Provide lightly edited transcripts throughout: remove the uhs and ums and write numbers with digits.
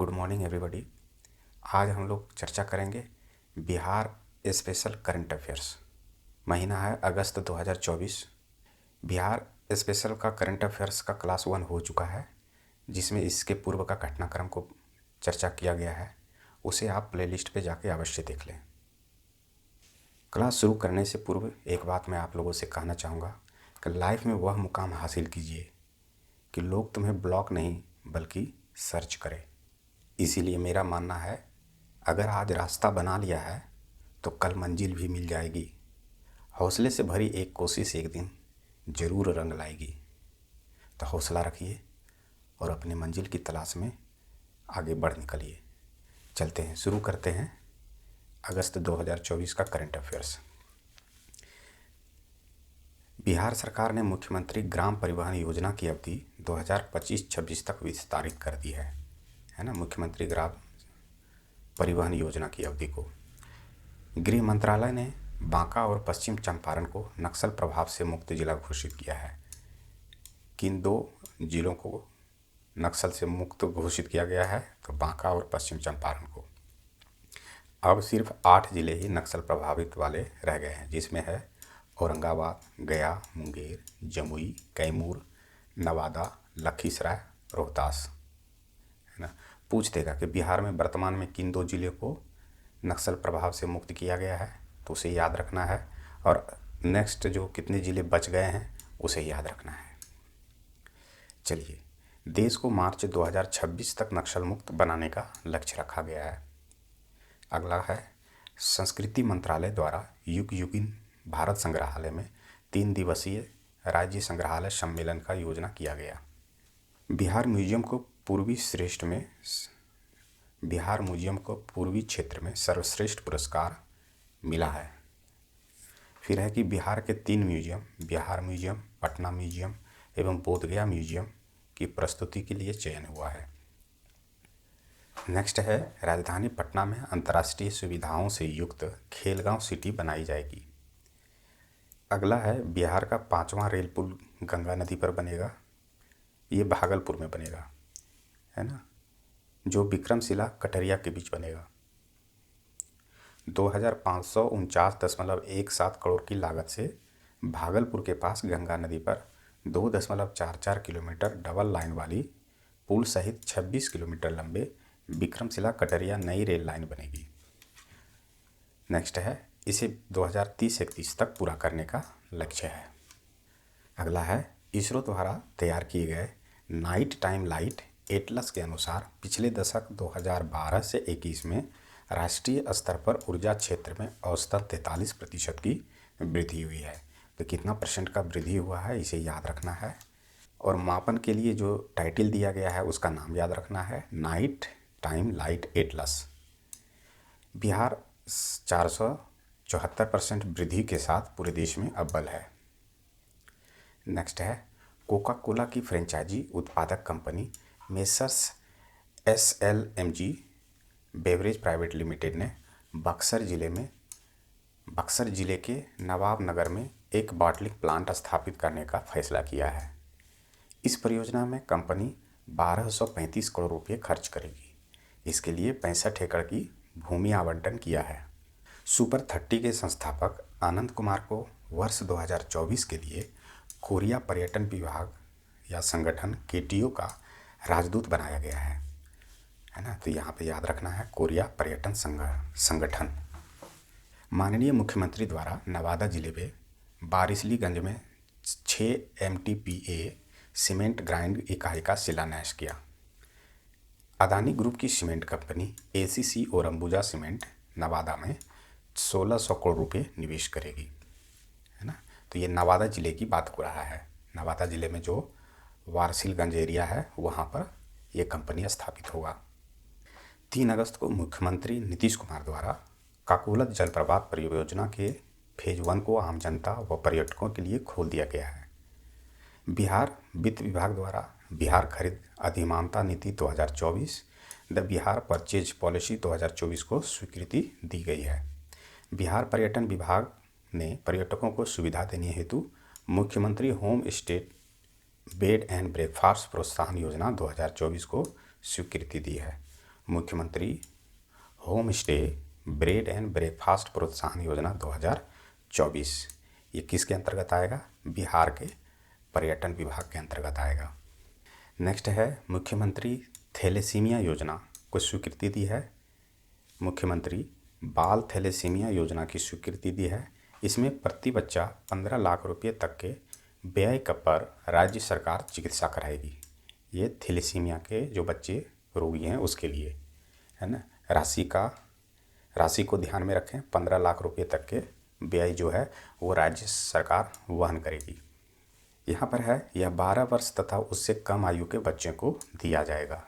Good morning everybody. आज हम लोग चर्चा करेंगे बिहार स्पेशल करंट अफेयर्स। महीना है अगस्त 2024। बिहार स्पेशल का करंट अफेयर्स का क्लास 1 हो चुका है, जिसमें इसके पूर्व का घटनाक्रम को चर्चा किया गया है। उसे आप प्लेलिस्ट पे जाके अवश्य देख लें। क्लास शुरू करने से पूर्व एक बात मैं आप लोगों से कहना चाहूँगा कि लाइफ में वह मुकाम हासिल कीजिए कि लोग तुम्हें ब्लॉक नहीं बल्कि सर्च करें। इसीलिए मेरा मानना है, अगर आज रास्ता बना लिया है तो कल मंजिल भी मिल जाएगी। हौसले से भरी एक कोशिश एक दिन ज़रूर रंग लाएगी। तो हौसला रखिए और अपनी मंजिल की तलाश में आगे बढ़ निकलिए। चलते हैं, शुरू करते हैं अगस्त 2024 का करंट अफेयर्स। बिहार सरकार ने मुख्यमंत्री ग्राम परिवहन योजना की अवधि 2025-26 तक विस्तारित कर दी है ना। मुख्यमंत्री ग्राम परिवहन योजना की अवधि को गृह मंत्रालय ने बांका और पश्चिम चंपारण को नक्सल प्रभाव से मुक्त जिला घोषित किया है। किन दो जिलों को नक्सल से मुक्त घोषित किया गया है? तो बांका और पश्चिम चंपारण को। अब सिर्फ 8 जिले ही नक्सल प्रभावित वाले रह गए हैं, जिसमें है औरंगाबाद, गया, मुंगेर, जमुई, कैमूर, नवादा, लखीसराय, रोहतास, है ना। पूछ देगा कि बिहार में वर्तमान में किन 2 जिले को नक्सल प्रभाव से मुक्त किया गया है, तो उसे याद रखना है। और नेक्स्ट जो कितने ज़िले बच गए हैं उसे याद रखना है। चलिए, देश को मार्च 2026 तक नक्सल मुक्त बनाने का लक्ष्य रखा गया है। अगला है, संस्कृति मंत्रालय द्वारा युग युगिन भारत संग्रहालय में 3 दिवसीय राज्य संग्रहालय सम्मेलन का योजना किया गया। बिहार म्यूजियम को पूर्वी क्षेत्र में सर्वश्रेष्ठ पुरस्कार मिला है। फिर है कि बिहार के 3 museum, Bihar museum, Patna museum एवं बोधगया म्यूजियम की प्रस्तुति के लिए चयन हुआ है। नेक्स्ट है, राजधानी पटना में अंतर्राष्ट्रीय सुविधाओं से युक्त खेलगांव सिटी बनाई जाएगी। अगला है, बिहार का 5वां रेल पुल गंगा नदी पर बनेगा। ये भागलपुर में बनेगा, है ना, जो विक्रमशिला कटरिया के बीच बनेगा। 2549.17 करोड़ की लागत से भागलपुर के पास गंगा नदी पर 2.44 किलोमीटर डबल लाइन वाली पुल सहित 26 किलोमीटर लंबे विक्रमशिला कटरिया नई रेल लाइन बनेगी। नेक्स्ट है, इसे 2030-31 तक पूरा करने का लक्ष्य है। अगला है, इसरो द्वारा तैयार किए गए नाइट टाइम लाइट एटलस के अनुसार पिछले दशक 2012 से 21 में राष्ट्रीय स्तर पर ऊर्जा क्षेत्र में औसतन 43% की वृद्धि हुई है। तो कितना परसेंट का वृद्धि हुआ है इसे याद रखना है। और मापन के लिए जो टाइटल दिया गया है उसका नाम याद रखना है, night time light Atlas. Bihar 474% वृद्धि के साथ पूरे देश में अव्वल है। नेक्स्ट है, कोका कोला की फ्रेंचाइजी उत्पादक company messrs SLMG beverage private limited ने बक्सर जिले के नवाबनगर में एक बॉटलिंग प्लांट स्थापित करने का फैसला किया है। इस परियोजना में कंपनी 1235 करोड़ रुपये खर्च करेगी। इसके लिए 65 एकड़ की भूमि आवंटन किया है। सुपर 30 के संस्थापक आनंद कुमार को वर्ष 2024 के लिए कोरिया पर्यटन विभाग या संगठन KTO का राजदूत बनाया गया है ना। तो यहाँ पे याद रखना है, कोरिया पर्यटन संगठन। माननीय मुख्यमंत्री द्वारा नवादा जिले में बारिसलीगंज में 6 MTPA सीमेंट ग्राइंड इकाई का शिलान्यास किया। अदानी ग्रुप की सीमेंट कंपनी ACC और अंबुजा सीमेंट नवादा में 1600 करोड़ रुपये निवेश करेगी, है ना। तो ये नवादा जिले की बात हो रहा है। नवादा जिले में जो वारसिलगंज एरिया है वहाँ पर यह कंपनी स्थापित होगा। 3 अगस्त को मुख्यमंत्री नीतीश कुमार द्वारा काकोलत जलप्रपात परियोजना के फेज 1 को आम जनता व पर्यटकों के लिए खोल दिया गया है। बिहार वित्त विभाग द्वारा बिहार खरीद अधिमानता नीति 2024 द बिहार परचेज पॉलिसी 2024 को स्वीकृति दी गई है। बिहार पर्यटन विभाग ने पर्यटकों को सुविधा देने हेतु मुख्यमंत्री home stay bed and breakfast प्रोत्साहन योजना 2024 को स्वीकृति दी है। मुख्यमंत्री home stay bread and breakfast प्रोत्साहन योजना 2024। ये किसके अंतर्गत आएगा? बिहार के पर्यटन विभाग के अंतर्गत आएगा। नेक्स्ट है मुख्यमंत्री थैलेसीमिया योजना को स्वीकृति दी है। मुख्यमंत्री बाल थैलेसीमिया योजना की स्वीकृति दी है। इसमें प्रति बच्चा 15 लाख रुपये तक के व्यय पर राज्य सरकार चिकित्सा कराएगी। ये थैलेसीमिया के जो बच्चे रोगी हैं उसके लिए है ना। राशि को ध्यान में रखें, 15 लाख रुपये तक के व्यय जो है वो राज्य सरकार वहन करेगी। यहाँ पर है यह 12 वर्ष तथा उससे कम आयु के बच्चों को दिया जाएगा।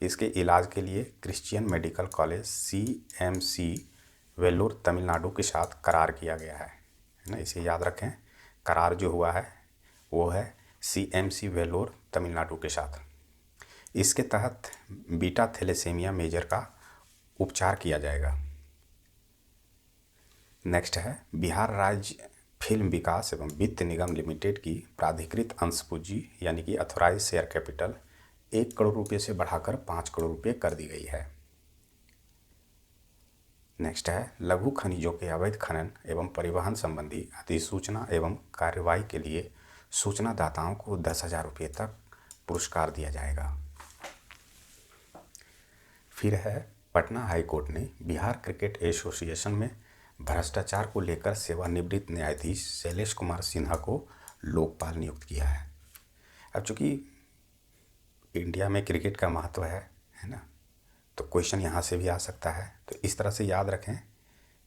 इसके इलाज के लिए Christian medical college CMC Vellore Tamil Nadu के साथ करार किया गया है ना। इसे याद रखें, करार जो हुआ है वो है CMC वेल्लोर तमिलनाडु के साथ। इसके तहत बीटा थैलेसीमिया मेजर का उपचार किया जाएगा। नेक्स्ट है बिहार राज्य फिल्म विकास एवं वित्त निगम लिमिटेड की प्राधिकृत अंश पूंजी यानी कि अथॉराइज शेयर कैपिटल 1 करोड़ रुपये से बढ़ाकर 5 करोड़ रुपये कर दी गई है। नेक्स्ट है लघु खनिजों के अवैध खनन एवं परिवहन संबंधी अधिसूचना एवं कार्रवाई के लिए सूचनादाताओं को 10,000 रुपये तक पुरस्कार दिया जाएगा। फिर है पटना हाईकोर्ट ने बिहार क्रिकेट एसोसिएशन में भ्रष्टाचार को लेकर सेवानिवृत्त न्यायाधीश शैलेश कुमार सिन्हा को लोकपाल नियुक्त किया है। अब चूँकि इंडिया में क्रिकेट का महत्व है ना, तो क्वेश्चन यहाँ से भी आ सकता है। तो इस तरह से याद रखें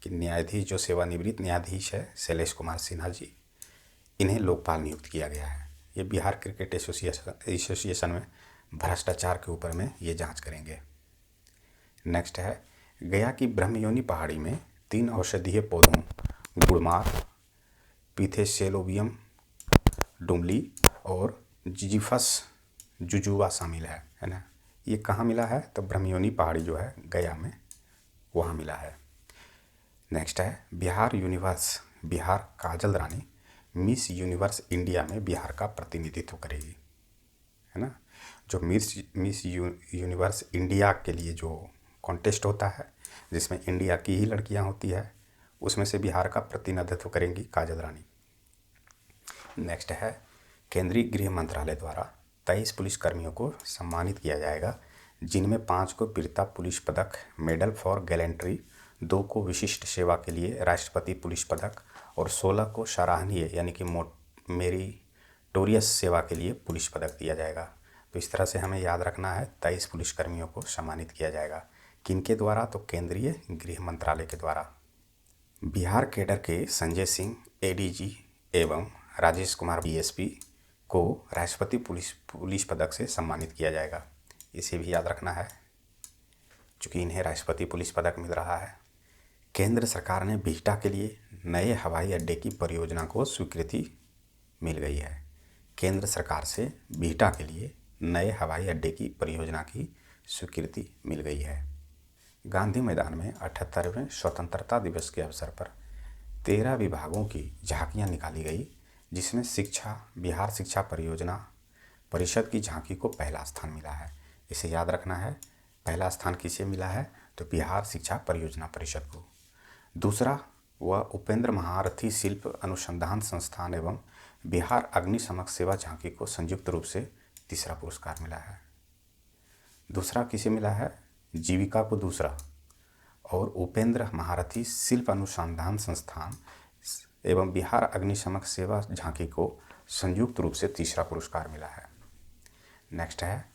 कि न्यायाधीश जो सेवानिवृत्त न्यायाधीश है शैलेश कुमार सिन्हा जी, इन्हें लोकपाल नियुक्त किया गया है। ये बिहार क्रिकेट एसोसिएशन में भ्रष्टाचार के ऊपर में ये जांच करेंगे। नेक्स्ट है गया की ब्रह्मयोनी पहाड़ी में 3 औषधीय पौधों गुड़मार, पिथेसेलोबियम डुमली और जिजिफस जुजुबा शामिल है ना। ये कहाँ मिला है? तो ब्रह्मयोनी पहाड़ी जो है गया में, वहाँ मिला है। नेक्स्ट है बिहार काजल रानी मिस यूनिवर्स इंडिया में बिहार का प्रतिनिधित्व करेगी है ना। जो मिस यूनिवर्स इंडिया के लिए जो कॉन्टेस्ट होता है जिसमें इंडिया की ही लड़कियां होती है, उसमें से बिहार का प्रतिनिधित्व करेंगी काजल रानी। नेक्स्ट है केंद्रीय गृह मंत्रालय द्वारा 23 पुलिसकर्मियों को सम्मानित किया जाएगा, जिनमें 5 को वीरता पुलिस पदक मेडल फॉर गैलेंट्री, 2 को विशिष्ट सेवा के लिए राष्ट्रपति पुलिस पदक और 16 को सराहनीय यानी कि मेरिटोरियस सेवा के लिए पुलिस पदक दिया जाएगा। तो इस तरह से हमें याद रखना है 23 पुलिसकर्मियों को सम्मानित किया जाएगा। किनके द्वारा? तो केंद्रीय गृह मंत्रालय के द्वारा। बिहार कैडर के संजय सिंह ADG एवं राजेश कुमार DSP को राष्ट्रपति पुलिस पदक से सम्मानित किया जाएगा। इसे भी याद रखना है चूँकि इन्हें राष्ट्रपति पुलिस पदक मिल रहा है। केंद्र सरकार ने बिहटा के लिए नए हवाई अड्डे की परियोजना को स्वीकृति मिल गई है। केंद्र सरकार से बिहटा के लिए नए हवाई अड्डे की परियोजना की स्वीकृति मिल गई है। गांधी मैदान में 78वें स्वतंत्रता दिवस के अवसर पर 13 विभागों की झांकियां निकाली गई, जिसमें बिहार शिक्षा परियोजना परिषद की झांकी को पहला स्थान मिला है। इसे याद रखना है, पहला स्थान किसे मिला है? तो बिहार शिक्षा परियोजना परिषद को। दूसरा वह उपेंद्र महारथी शिल्प अनुसंधान संस्थान एवं बिहार अग्निशमन सेवा झांकी को संयुक्त रूप से तीसरा पुरस्कार मिला है। दूसरा किसे मिला है? जीविका को दूसरा, और उपेंद्र महारथी शिल्प अनुसंधान संस्थान एवं बिहार अग्निशमन सेवा झांकी को संयुक्त रूप से तीसरा पुरस्कार मिला है। नेक्स्ट है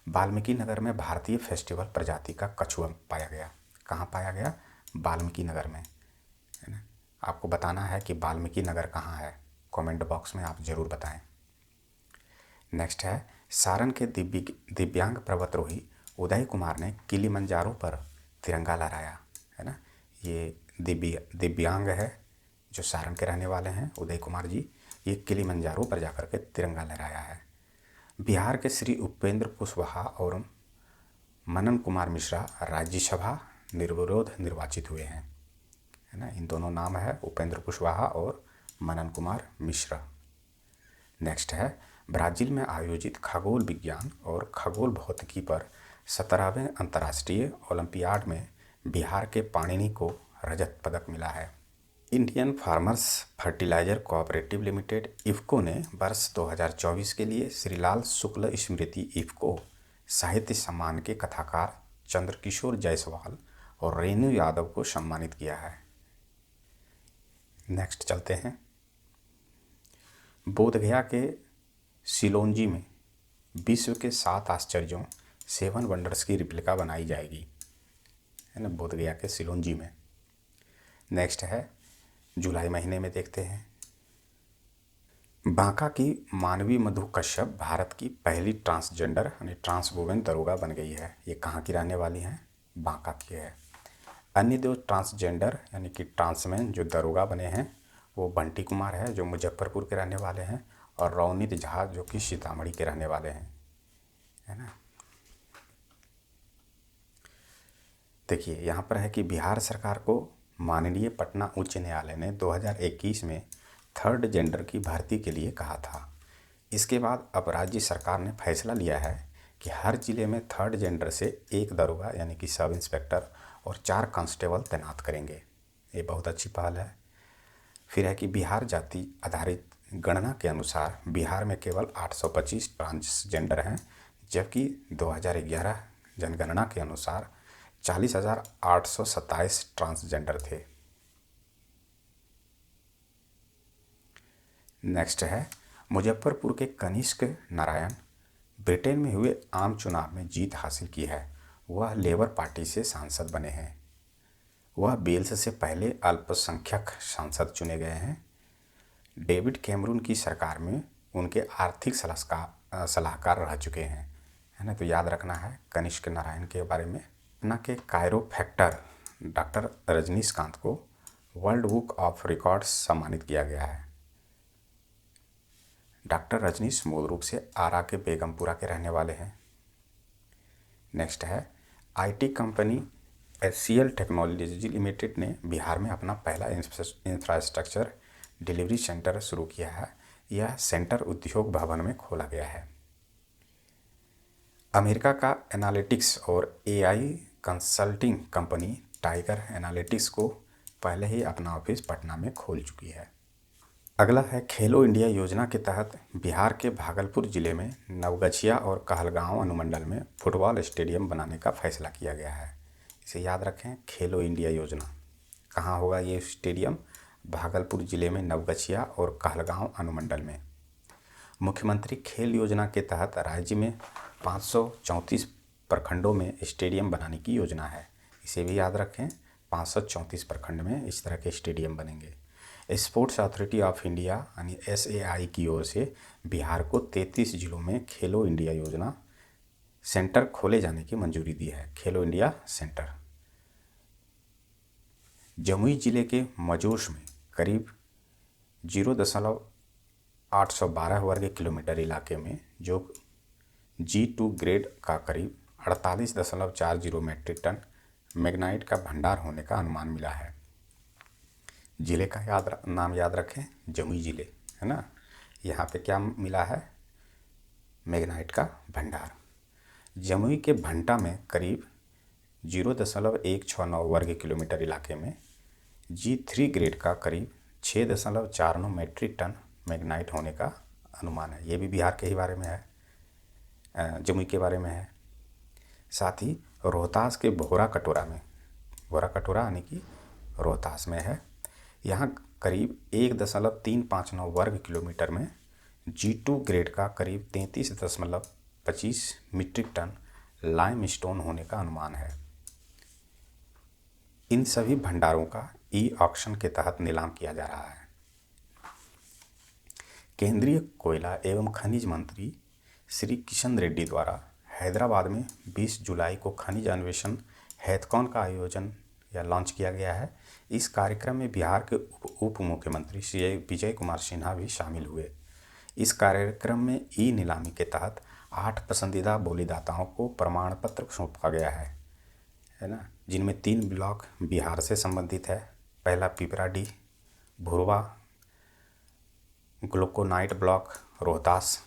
वाल्मीकि नगर में भारतीय फेस्टिवल प्रजाति का कछुआ पाया गया। कहाँ पाया गया? वाल्मीकि नगर में, है ना। आपको बताना है कि वाल्मीकि नगर कहाँ है, कमेंट बॉक्स में आप ज़रूर बताएं। नेक्स्ट है सारण के दिव्यांग पर्वतारोही उदय कुमार ने किलिमंजारो पर तिरंगा लहराया, है ना। ये दिव्यांग है जो सारण के रहने वाले हैं, उदय कुमार जी। ये किलिमंजारो पर जाकर के तिरंगा लहराया है। बिहार के श्री उपेंद्र कुशवाहा और मनन कुमार मिश्रा राज्यसभा निर्विरोध निर्वाचित हुए हैं, है ना। इन दोनों नाम है उपेंद्र कुशवाहा और मनन कुमार मिश्रा। नेक्स्ट है ब्राज़ील में आयोजित खगोल विज्ञान और खगोल भौतिकी पर 17वें अंतर्राष्ट्रीय ओलंपियाड में बिहार के पाणिनि को रजत पदक मिला है। Indian farmers fertiliser cooperative limited IFFCO ने वर्ष 2024 के लिए श्रीलाल शुक्ल स्मृति इफ़को साहित्य सम्मान के कथाकार चंद्रकिशोर जायसवाल और रेणु यादव को सम्मानित किया है। नेक्स्ट चलते हैं। बोधगया के सिलोंजी में विश्व के 7 आश्चर्यों 7 वंडर्स की रिप्लिका बनाई जाएगी, है ना, बोधगया के सिलोंजी में। नेक्स्ट है जुलाई महीने में देखते हैं। बांका की मानवी मधु कश्यप भारत की पहली ट्रांसजेंडर यानी ट्रांसवुमेन दरोगा बन गई है। ये कहाँ की रहने वाली हैं? बांका की है। अन्य 2 ट्रांसजेंडर यानी कि ट्रांसमैन जो दरोगा बने हैं वो बंटी कुमार है जो मुजफ्फरपुर के रहने वाले हैं, और रौनित झा जो कि सीतामढ़ी के रहने वाले हैं, है ना। देखिए यहाँ पर है कि बिहार सरकार को माननीय पटना उच्च न्यायालय ने 2021 में 3rd जेंडर की भर्ती के लिए कहा था। इसके बाद अब राज्य सरकार ने फैसला लिया है कि हर जिले में 3rd जेंडर से 1 दरोगा यानी कि सब इंस्पेक्टर और 4 कांस्टेबल तैनात करेंगे। ये बहुत अच्छी पहल है। फिर है कि बिहार जाति आधारित गणना के अनुसार बिहार में केवल 825 ट्रांसजेंडर हैं, जबकि 2011 जनगणना के अनुसार 40,827 ट्रांसजेंडर थे। नेक्स्ट है मुजफ्फरपुर के कनिष्क नारायण ब्रिटेन में हुए आम चुनाव में जीत हासिल की है। वह लेबर पार्टी से सांसद बने हैं। वह वेल्स से पहले अल्पसंख्यक सांसद चुने गए हैं। डेविड कैमरून की सरकार में उनके आर्थिक सलाहकार रह चुके हैं, है ना। तो याद रखना है कनिष्क नारायण के बारे में। पटना के कायरोप्रैक्टर डॉक्टर रजनीकांत को वर्ल्ड बुक ऑफ रिकॉर्ड्स सम्मानित किया गया है। डॉक्टर रजनीश मूल रूप से आरा के बेगमपुरा के रहने वाले हैं। नेक्स्ट है IT company HCL technology limited ने बिहार में अपना पहला इंफ्रास्ट्रक्चर डिलीवरी सेंटर शुरू किया है। यह सेंटर उद्योग भवन में खोला गया है। अमेरिका का एनालिटिक्स और AI consulting company tiger analytics को पहले ही अपना ऑफिस पटना में खोल चुकी है। अगला है खेलो इंडिया योजना के तहत बिहार के भागलपुर जिले में नवगछिया और कहलगांव अनुमंडल में फुटबॉल स्टेडियम बनाने का फैसला किया गया है। इसे याद रखें, खेलो इंडिया योजना। कहाँ होगा ये स्टेडियम? भागलपुर जिले में नवगछिया और कहलगांव अनुमंडल में। मुख्यमंत्री खेल योजना के तहत राज्य में 534 प्रखंडों में स्टेडियम बनाने की योजना है। इसे भी याद रखें, 534 प्रखंड में इस तरह के स्टेडियम बनेंगे। स्पोर्ट्स अथॉरिटी ऑफ इंडिया यानी SAI की ओर से बिहार को 33 जिलों में खेलो इंडिया योजना सेंटर खोले जाने की मंजूरी दी है। खेलो इंडिया सेंटर। जमुई जिले के मजोश में करीब 0.812 वर्ग किलोमीटर इलाके में जो G2 ग्रेड का करीब 48.40 मेट्रिक टन मैग्नाइट का भंडार होने का अनुमान मिला है। जिले का नाम याद रखें, जमुई जिले, है ना। यहाँ पे क्या मिला है? मैग्नाइट का भंडार। जमुई के भंटा में करीब 0.169 वर्ग किलोमीटर इलाके में G3 ग्रेड का करीब 6.49 मेट्रिक टन मैग्नाइट होने का अनुमान है। ये भी बिहार के ही बारे में है, जमुई के बारे में है। साथ ही रोहतास के भोरा कटोरा में, भोरा कटोरा यानी कि रोहतास में है, यहाँ करीब 1.359 वर्ग किलोमीटर में G2 ग्रेड का करीब 33.25 मीट्रिक टन लाइमस्टोन होने का अनुमान है। इन सभी भंडारों का ऑक्शन के तहत नीलाम किया जा रहा है। केंद्रीय कोयला एवं खनिज मंत्री श्री किशन रेड्डी द्वारा हैदराबाद में 20 जुलाई को खनिज अन्वेषण हैथकॉन का आयोजन या लॉन्च किया गया है। इस कार्यक्रम में बिहार के उप मुख्यमंत्री श्री विजय कुमार सिन्हा भी शामिल हुए। इस कार्यक्रम में नीलामी के तहत 8 पसंदीदा बोलीदाताओं को प्रमाण पत्र सौंपा गया है ना, जिनमें 3 ब्लॉक बिहार से संबंधित है। पहला पिपराडीह भुरवा ग्लूकोनाइट ब्लॉक रोहतास,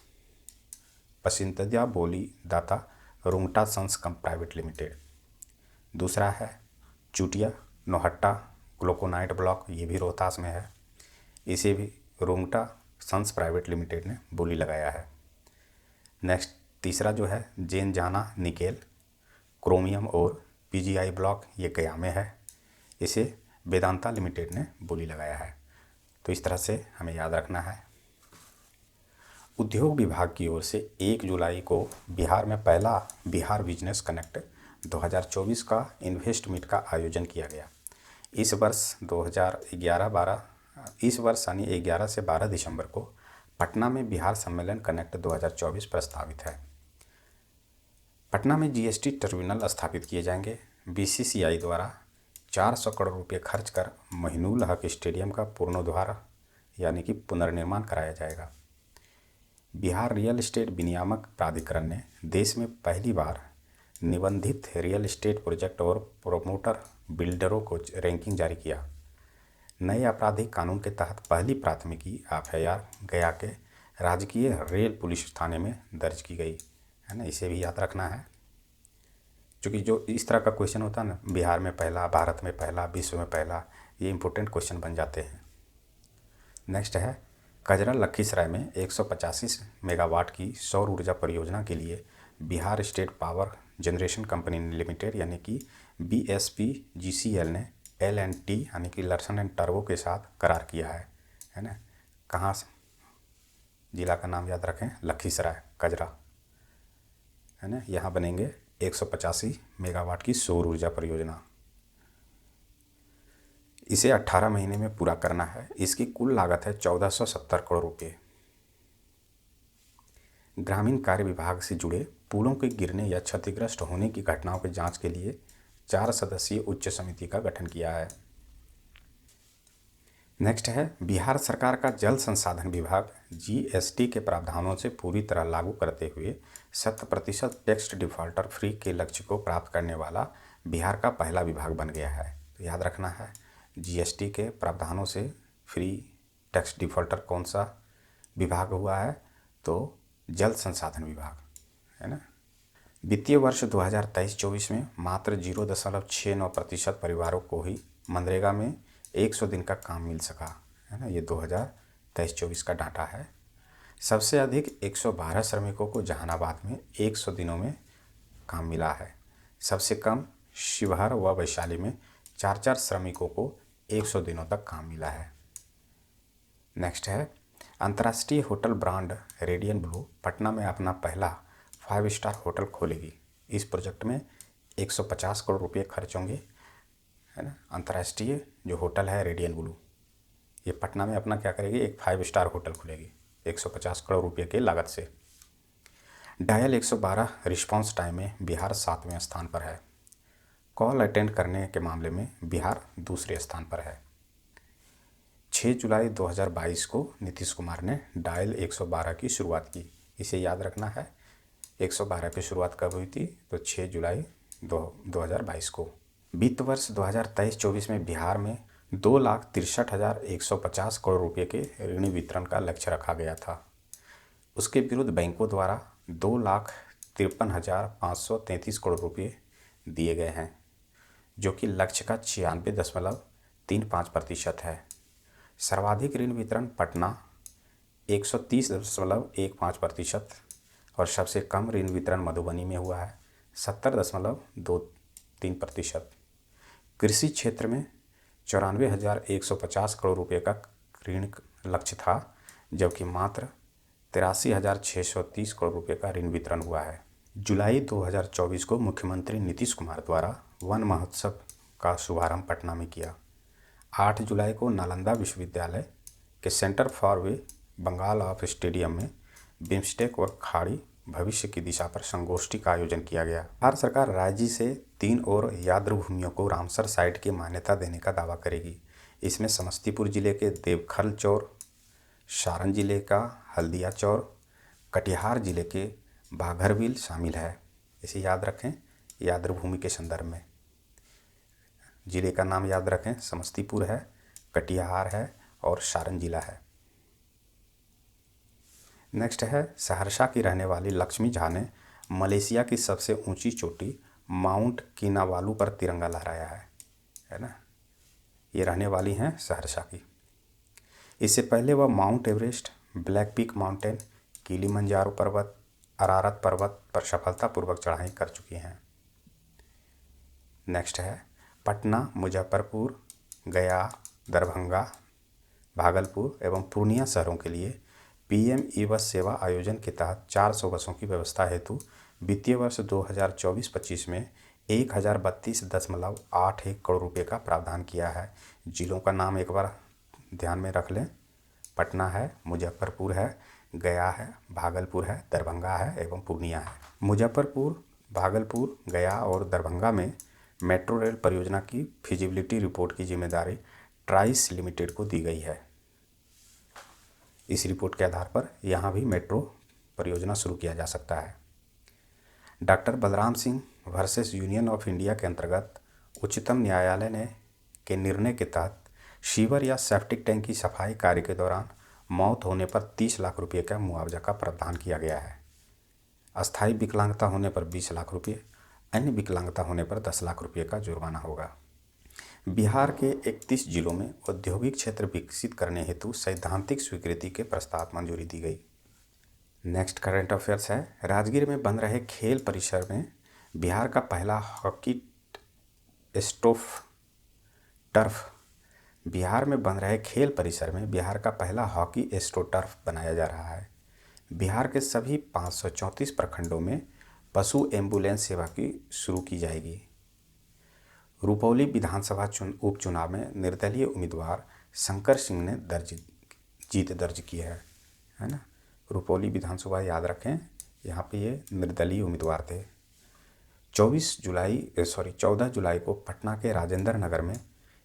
पसंदीदा बोलीदाता रुंगटा सन्स कम प्राइवेट लिमिटेड। दूसरा है चुटिया नौहट्टा ग्लूकोनाइट ब्लॉक, ये भी रोहतास में है, इसे भी रुंगटा सन्स प्राइवेट लिमिटेड ने बोली लगाया है। नेक्स्ट तीसरा जो है जैन जाना निकेल क्रोमियम और पीजीआई ब्लॉक, ये गया में है, इसे वेदांता लिमिटेड ने बोली लगाया है। तो इस तरह से हमें याद रखना है। उद्योग विभाग की ओर से 1 जुलाई को बिहार में पहला बिहार बिजनेस कनेक्ट 2024 का इन्वेस्ट मीट का आयोजन किया गया। इस वर्ष यानी 11 से 12 दिसंबर को पटना में बिहार सम्मेलन कनेक्ट 2024 प्रस्तावित है। पटना में जीएसटी टर्मिनल स्थापित किए जाएंगे। बीसीसीआई द्वारा 400 करोड़ रुपये खर्च कर मोइनुल हक स्टेडियम का पुनरुद्धार यानी कि पुनर्निर्माण कराया जाएगा। बिहार रियल एस्टेट विनियामक प्राधिकरण ने देश में पहली बार निबंधित रियल एस्टेट प्रोजेक्ट और प्रोमोटर बिल्डरों को रैंकिंग जारी किया। नए आपराधिक कानून के तहत पहली प्राथमिकी एफआईआर गया के राजकीय रेल पुलिस थाने में दर्ज की गई है ना, इसे भी याद रखना है, क्योंकि जो इस तरह का क्वेश्चन होता है ना, बिहार में पहला, भारत में पहला, विश्व में पहला, ये इंपॉर्टेंट क्वेश्चन बन जाते हैं। नेक्स्ट है कजरा लखीसराय में 185 मेगावाट की सौर ऊर्जा परियोजना के लिए Bihar state power generation company limited यानी कि BSPGCL ने L&T यानी कि लर्सन एंड टर्बो के साथ करार किया है ना। कहाँ से, जिला का नाम याद रखें, लखीसराय कजरा है ना। यहाँ बनेंगे 185 मेगावाट की सौर ऊर्जा परियोजना। इसे 18 महीने में पूरा करना है। इसकी कुल लागत है 1470 करोड़ रुपये। ग्रामीण कार्य विभाग से जुड़े पुलों के गिरने या क्षतिग्रस्त होने की घटनाओं की जांच के लिए 4 सदस्यीय उच्च समिति का गठन किया है। नेक्स्ट है बिहार सरकार का जल संसाधन विभाग GST के प्रावधानों से पूरी तरह लागू करते हुए 100% टैक्स डिफॉल्टर फ्री के लक्ष्य को प्राप्त करने वाला बिहार का पहला विभाग बन गया है। तो याद रखना है, GST के प्रावधानों से फ्री टैक्स डिफॉल्टर कौन सा विभाग हुआ है, तो जल संसाधन विभाग है ना। वित्तीय वर्ष 2023-24 में मात्र 0.69% परिवारों को ही मनरेगा में 100 दिन का काम मिल सका है ना। ये 2023-24 का डाटा है। सबसे अधिक 112 श्रमिकों को जहानाबाद में 100 दिनों में काम मिला है। सबसे कम शिवहर व वैशाली में 4 श्रमिकों को 100 दिनों तक काम मिला है। नेक्स्ट है अंतर्राष्ट्रीय hotel brand radian blue Patna में अपना पहला 5 स्टार होटल खोलेगी। इस प्रोजेक्ट में 150 करोड़ रुपये खर्च होंगे है ना। अंतर्राष्ट्रीय जो होटल है रेडियन ब्लू, ये पटना में अपना क्या करेगी, एक 5 स्टार होटल खुलेगी 150 करोड़ रुपये के लागत से। डायल 112 रिस्पांस टाइम में बिहार 7वें स्थान पर है। कॉल अटेंड करने के मामले में बिहार दूसरे स्थान पर है। 6 जुलाई 2022 को नीतीश कुमार ने डायल 112 की शुरुआत की। इसे याद रखना है, 112 की शुरुआत कब हुई थी, तो 6 जुलाई 2022 को। वित्त वर्ष 2023-24 में बिहार में 2,63,150 करोड़ रुपये के ऋण वितरण का लक्ष्य रखा गया था। उसके विरुद्ध बैंकों द्वारा 2,53,533 करोड़ रुपये दिए गए हैं, जो कि लक्ष्य का 96.35% है। सर्वाधिक ऋण वितरण पटना 130.15% और सबसे कम ऋण वितरण मधुबनी में हुआ है 70.23%। कृषि क्षेत्र में 94,150 करोड़ रुपये का ऋण लक्ष्य था, जबकि मात्र 83,630 करोड़ रुपये का ऋण वितरण हुआ है। जुलाई 2024 को मुख्यमंत्री नीतीश कुमार द्वारा वन महोत्सव का शुभारंभ पटना में किया। 8 जुलाई को नालंदा विश्वविद्यालय के सेंटर फॉर वे बंगाल ऑफ स्टेडियम में बिम्स्टेक और खाड़ी भविष्य की दिशा पर संगोष्ठी का आयोजन किया गया। भारत सरकार राज्य से 3 और यादृ भूमियों को रामसर साइट की मान्यता देने का दावा करेगी। इसमें समस्तीपुर जिले के देवखल चौर, सारण जिले का हल्दिया चौर, कटिहार जिले के बाघरबिल शामिल है। इसे याद रखें यादृ भूमि के संदर्भ में। जिले का नाम याद रखें, समस्तीपुर है, कटिहार है और सारण जिला है। नेक्स्ट है सहरसा की रहने वाली लक्ष्मी झा ने मलेशिया की सबसे ऊंची चोटी माउंट किनाबालू पर तिरंगा लहराया है ना। ये रहने वाली हैं सहरसा की। इससे पहले वह mount Everest, black peak mountain, Kilimanjaro पर्वत, अरारत पर्वत पर सफलतापूर्वक चढ़ाई कर चुकी हैं। नेक्स्ट है पटना, मुजफ्फरपुर, गया, दरभंगा, भागलपुर एवं पूर्णिया शहरों के लिए पीएम ई बस सेवा आयोजन के तहत 400 बसों की व्यवस्था हेतु वित्तीय वर्ष 2024-25 में 1032.81 करोड़ रुपये का प्रावधान किया है। जिलों का नाम एक बार ध्यान में रख लें। पटना है, मुजफ्फरपुर है, गया है, भागलपुर है, दरभंगा है एवं पूर्णिया है। मुजफ्फरपुर, भागलपुर, गया और दरभंगा में मेट्रो रेल परियोजना की फिजिबिलिटी रिपोर्ट की जिम्मेदारी ट्राइस लिमिटेड को दी गई है। इस रिपोर्ट के आधार पर यहाँ भी मेट्रो परियोजना शुरू किया जा सकता है। Doctor Balram Singh versus union of India के अंतर्गत उच्चतम न्यायालय ने के निर्णय के तहत सीवर या सेप्टिक टैंक की सफाई कार्य के दौरान मौत होने पर 30 लाख रुपये का मुआवजा का प्रावधान किया गया है। अस्थायी विकलांगता होने पर 20 लाख रुपये, अन्य विकलांगता होने पर 10 लाख रुपये का जुर्माना होगा। बिहार के 31 जिलों में औद्योगिक क्षेत्र विकसित करने हेतु सैद्धांतिक स्वीकृति के प्रस्ताव मंजूरी दी गई। नेक्स्ट करंट अफेयर्स है राजगीर में बन रहे खेल परिसर में बिहार का पहला हॉकी स्टोफ टर्फ बिहार में बन रहे खेल परिसर में बिहार का पहला हॉकी एस्ट्रो टर्फ बनाया जा रहा है। बिहार के सभी 534 प्रखंडों में पशु एम्बुलेंस सेवा की शुरू की जाएगी। रुपौली विधानसभा उपचुनाव में निर्दलीय उम्मीदवार शंकर सिंह ने जीत दर्ज की है ना। रुपौली विधानसभा याद रखें, यहाँ पे ये निर्दलीय उम्मीदवार थे। 14 जुलाई को पटना के राजेंद्र नगर में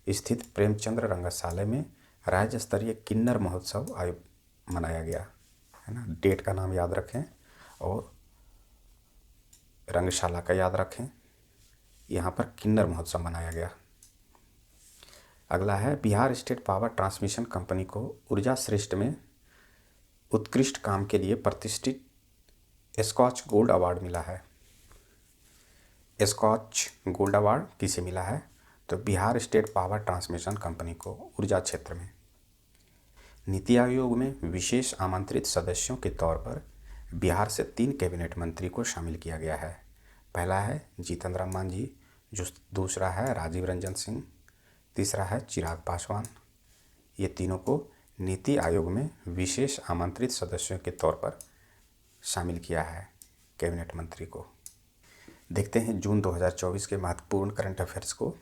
स्थित प्रेमचंद्र रंगशाला में राज्य स्तरीय किन्नर महोत्सव मनाया गया है ना। डेट का नाम याद रखें और रंगशाला का याद रखें। यहाँ पर किन्नर महोत्सव मनाया गया। अगला है Bihar state power transmission company को ऊर्जा श्रेष्ठ में उत्कृष्ट काम के लिए प्रतिष्ठित स्कॉच गोल्ड अवार्ड मिला है। स्कॉच गोल्ड अवार्ड किसे मिला है? तो Bihar state power transmission company को ऊर्जा क्षेत्र में। नीति आयोग में विशेष आमंत्रित सदस्यों के तौर पर बिहार से 3 कैबिनेट मंत्री को शामिल किया गया है। पहला है जीतन राम मांझी, दूसरा है राजीव रंजन सिंह, तीसरा है चिराग पासवान। ये तीनों को नीति आयोग में विशेष आमंत्रित सदस्यों के तौर पर शामिल किया है कैबिनेट मंत्री को। देखते हैं जून 2024 के महत्वपूर्ण करंट अफेयर्स को।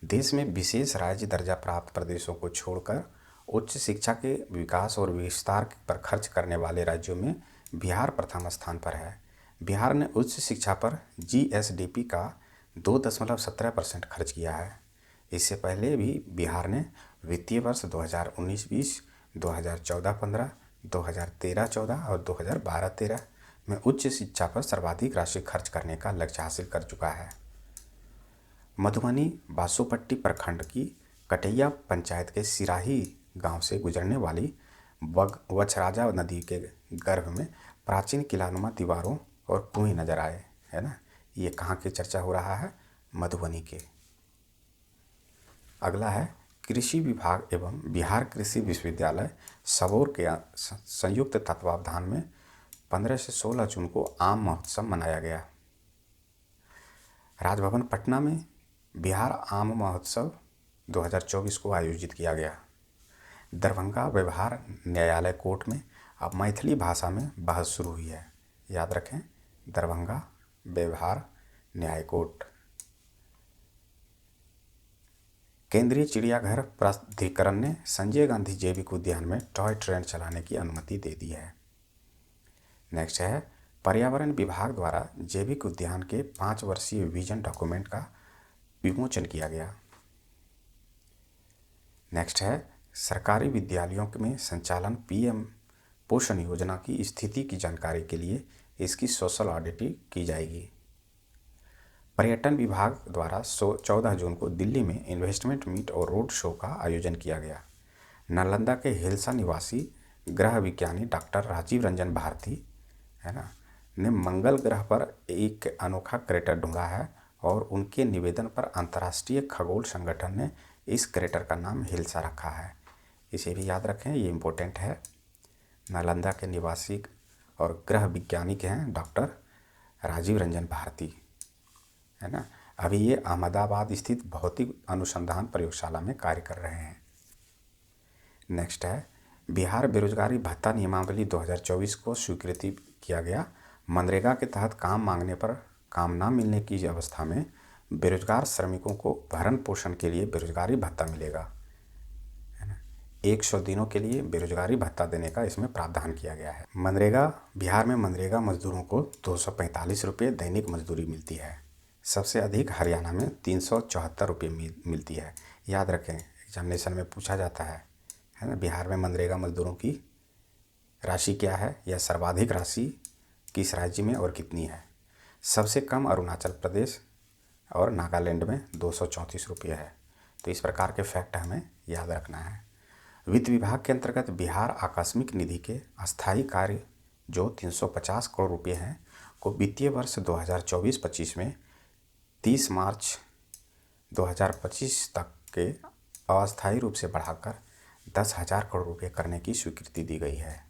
देश में विशेष राज्य दर्जा प्राप्त प्रदेशों को छोड़कर उच्च शिक्षा के विकास और विस्तार पर खर्च करने वाले राज्यों में बिहार प्रथम स्थान पर है। बिहार ने उच्च शिक्षा पर GSDP का 2.17% खर्च किया है। इससे पहले भी बिहार ने वित्तीय वर्ष 2019-20, 2014-15, 2013-14 और 2012-13 में उच्च शिक्षा पर सर्वाधिक राशि खर्च करने का लक्ष्य हासिल कर चुका है। मधुबनी बासोपट्टी प्रखंड की कटैया पंचायत के सिराही गांव से गुजरने वाली वछराजा नदी के गर्भ में प्राचीन किलानुमा दीवारों और कुएं नजर आए है ना। ये कहाँ की चर्चा हो रहा है? मधुबनी के। अगला है कृषि विभाग एवं बिहार कृषि विश्वविद्यालय सबौर के संयुक्त तत्वावधान में 15 से 16 जून को आम महोत्सव मनाया गया। राजभवन पटना में बिहार आम महोत्सव 2024 को आयोजित किया गया। दरभंगा व्यवहार न्यायालय कोर्ट में अब मैथिली भाषा में बहस शुरू हुई है। याद रखें, दरभंगा व्यवहार न्याय कोर्ट। केंद्रीय चिड़ियाघर प्राधिकरण ने संजय गांधी जैविक उद्यान में टॉय ट्रेन चलाने की अनुमति दे दी है। नेक्स्ट है पर्यावरण विभाग द्वारा जैविक उद्यान के 5 वर्षीय विजन डॉक्यूमेंट का विमोचन किया गया। नेक्स्ट है सरकारी विद्यालयों में संचालन PM पोषण योजना की स्थिति की जानकारी के लिए इसकी सोशल ऑडिट की जाएगी। पर्यटन विभाग द्वारा 14 जून को दिल्ली में इन्वेस्टमेंट मीट और रोड शो का आयोजन किया गया। नालंदा के हिल्सा निवासी ग्रह विज्ञानी डॉक्टर राजीव रंजन भारती है ना ने मंगल ग्रह पर एक अनोखा क्रेटर ढूंढा है और उनके निवेदन पर अंतर्राष्ट्रीय खगोल संगठन ने इस क्रेटर का नाम हिल्सा रखा है। इसे भी याद रखें, ये इम्पोर्टेंट है। नालंदा के निवासी और ग्रह वैज्ञानिक हैं डॉक्टर राजीव रंजन भारती, है ना। अभी ये अहमदाबाद स्थित भौतिक अनुसंधान प्रयोगशाला में कार्य कर रहे हैं। नेक्स्ट है, बिहार बेरोजगारी भत्ता नियमावली 2024 को स्वीकृति किया गया। मनरेगा के तहत काम मांगने पर काम न मिलने की अवस्था में बेरोजगार श्रमिकों को भरण पोषण के लिए बेरोजगारी भत्ता मिलेगा, है ना। 100 दिनों के लिए बेरोजगारी भत्ता देने का इसमें प्रावधान किया गया है। मनरेगा, बिहार में मनरेगा मजदूरों को 245 रुपये दैनिक मजदूरी मिलती है। सबसे अधिक हरियाणा में 374 रुपये मिलती है। याद रखें, एग्जामिनेशन में पूछा जाता है ना, बिहार में मनरेगा मजदूरों की राशि क्या है या सर्वाधिक राशि किस राज्य में और कितनी है। सबसे कम अरुणाचल प्रदेश और नागालैंड में 234 रुपये है। तो इस प्रकार के फैक्ट हमें याद रखना है। वित्त विभाग के अंतर्गत बिहार आकस्मिक निधि के अस्थायी कार्य जो 350 करोड़ रुपये हैं को वित्तीय वर्ष 2024-25 में 30 मार्च 2025 तक के अस्थायी रूप से बढ़ाकर 10,000 करोड़ रुपये करने की स्वीकृति दी गई है।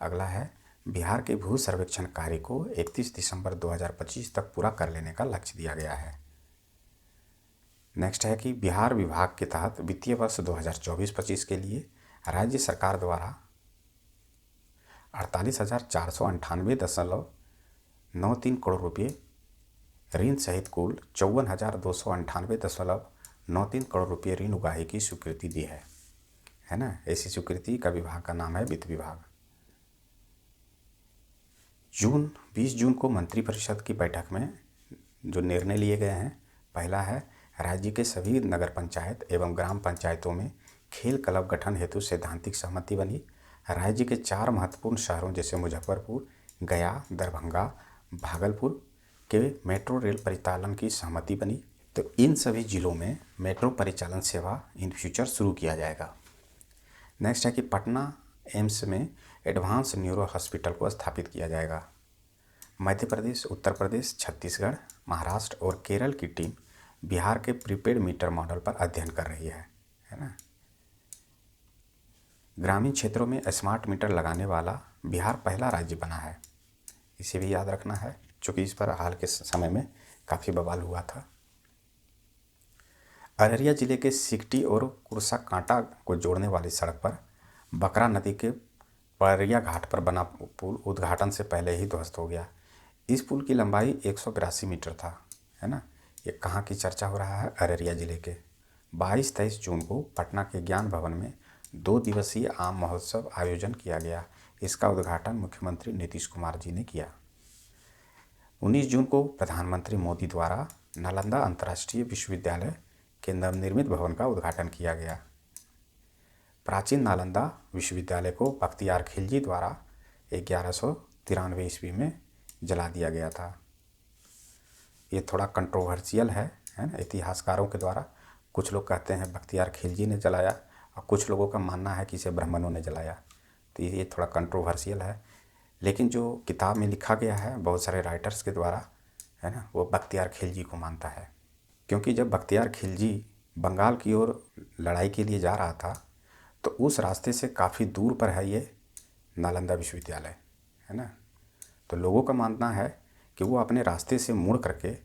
अगला है, बिहार के भू सर्वेक्षण कार्य को 31 दिसंबर 2025 तक पूरा कर लेने का लक्ष्य दिया गया है। नेक्स्ट है कि बिहार विभाग के तहत वित्तीय वर्ष 2024-25 के लिए राज्य सरकार द्वारा 48,498.93 करोड़ रुपये ऋण सहित कुल 54,298.93 करोड़ रुपये ऋण उगाही की स्वीकृति दी है ना। ऐसी स्वीकृति का विभाग का नाम है वित्त विभाग। 20 जून को मंत्रिपरिषद की बैठक में जो निर्णय लिए गए हैं, पहला है, राज्य के सभी नगर पंचायत एवं ग्राम पंचायतों में खेल क्लब गठन हेतु सैद्धांतिक सहमति बनी। राज्य के 4 महत्वपूर्ण शहरों जैसे मुजफ्फरपुर, गया, दरभंगा, भागलपुर के मेट्रो रेल परिचालन की सहमति बनी। तो इन सभी जिलों में मेट्रो परिचालन सेवा इन फ्यूचर शुरू किया जाएगा। नेक्स्ट है कि पटना एम्स में एडवांस न्यूरो हॉस्पिटल को स्थापित किया जाएगा। मध्य प्रदेश, उत्तर प्रदेश, छत्तीसगढ़, महाराष्ट्र और केरल की टीम बिहार के प्रीपेड मीटर मॉडल पर अध्ययन कर रही है ना। ग्रामीण क्षेत्रों में स्मार्ट मीटर लगाने वाला बिहार पहला राज्य बना है। इसे भी याद रखना है, चूँकि इस पर हाल के समय में काफ़ी बवाल हुआ था। अररिया जिले के सिकटी और कुरसा कांटा को जोड़ने वाली सड़क पर बकरा नदी के पड़रिया घाट पर बना पुल उद्घाटन से पहले ही ध्वस्त हो गया। इस पुल की लंबाई 182 मीटर था, है ना। ये कहाँ की चर्चा हो रहा है? अररिया जिले के। 22-23 जून को पटना के ज्ञान भवन में 2 दिवसीय आम महोत्सव आयोजन किया गया। इसका उद्घाटन मुख्यमंत्री नीतीश कुमार जी ने किया। 19 जून को प्रधानमंत्री मोदी द्वारा नालंदा अंतर्राष्ट्रीय विश्वविद्यालय के नवनिर्मित भवन का उद्घाटन किया गया। प्राचीन नालंदा विश्वविद्यालय को बख्तियार खिलजी द्वारा 1193 ईस्वी में जला दिया गया था। ये थोड़ा कंट्रोवर्शियल है ना, इतिहासकारों के द्वारा। कुछ लोग कहते हैं बख्तियार खिलजी ने जलाया और कुछ लोगों का मानना है कि इसे ब्राह्मणों ने जलाया। तो ये थोड़ा कंट्रोवर्शियल है, लेकिन जो किताब में लिखा गया है बहुत सारे राइटर्स के द्वारा, है ना, वो बख्तियार खिलजी को मानता है। क्योंकि जब बख्तियार खिलजी बंगाल की ओर लड़ाई के लिए जा रहा था तो उस रास्ते से काफ़ी दूर पर है ये नालंदा विश्वविद्यालय, है ना। तो लोगों का मानना है कि वो अपने रास्ते से मुड़ करके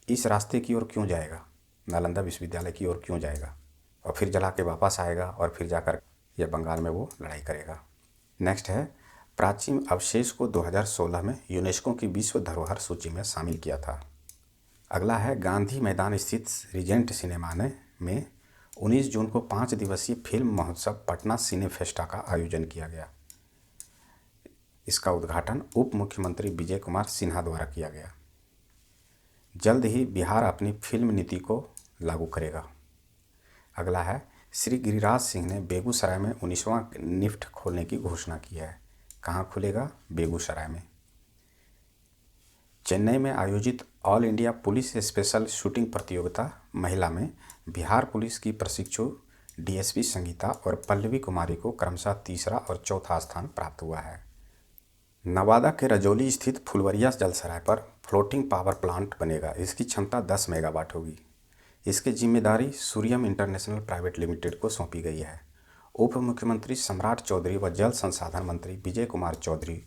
इस रास्ते की ओर क्यों जाएगा, नालंदा विश्वविद्यालय की ओर क्यों जाएगा, और फिर जला के वापस आएगा और फिर जाकर ये बंगाल में वो लड़ाई करेगा। नेक्स्ट है, प्राचीन अवशेष को 2016 में यूनेस्को की विश्व धरोहर सूची में शामिल किया था। अगला है, गांधी मैदान स्थित रीजेंट सिनेमा में 19 जून को 5 दिवसीय फिल्म महोत्सव पटना सिने फेस्टा का आयोजन किया गया। इसका उद्घाटन उप मुख्यमंत्री विजय कुमार सिन्हा द्वारा किया गया। जल्द ही बिहार अपनी फिल्म नीति को लागू करेगा। अगला है, श्री गिरिराज सिंह ने बेगूसराय में 19वां निफ्ट खोलने की घोषणा की है। कहाँ खुलेगा? बेगूसराय में। चेन्नई में आयोजित all India police special shooting प्रतियोगिता महिला में बिहार पुलिस की प्रशिक्षु डीएसपी संगीता और पल्लवी कुमारी को क्रमशः तीसरा और चौथा स्थान प्राप्त हुआ है। नवादा के रजौली स्थित फुलवरिया जलसराय पर फ्लोटिंग पावर प्लांट बनेगा। इसकी क्षमता 10 मेगावाट होगी। इसकी जिम्मेदारी सूर्यम इंटरनेशनल प्राइवेट लिमिटेड को सौंपी गई है। उप मुख्यमंत्री सम्राट चौधरी व जल संसाधन मंत्री विजय कुमार चौधरी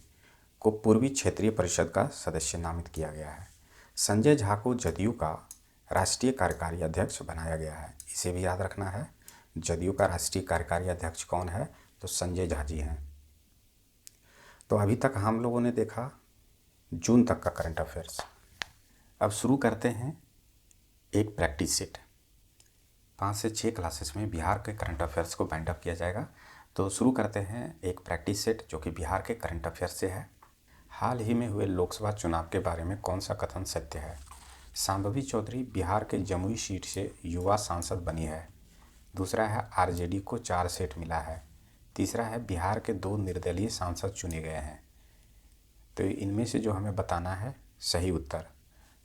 को पूर्वी क्षेत्रीय परिषद का सदस्य नामित किया गया है। संजय झा को जदयू का राष्ट्रीय कार्यकारी अध्यक्ष बनाया गया है। इसे भी याद रखना है। जदयू का राष्ट्रीय कार्यकारी अध्यक्ष कौन है? तो संजय झा जी हैं। तो अभी तक हम लोगों ने देखा जून तक का करंट अफेयर्स। अब शुरू करते हैं एक प्रैक्टिस सेट। 5 से 6 क्लासेस में बिहार के करंट अफेयर्स को बाइंड अप किया जाएगा। तो शुरू करते हैं एक प्रैक्टिस सेट जो कि बिहार के करंट अफेयर्स से है। हाल ही में हुए लोकसभा चुनाव के बारे में कौन सा कथन सत्य है? शांभवी चौधरी बिहार के जमुई सीट से युवा सांसद बनी है। दूसरा है आरजेडी को 4 सीट मिला है। तीसरा है बिहार के 2 निर्दलीय सांसद चुने गए हैं। तो इनमें से जो हमें बताना है सही उत्तर,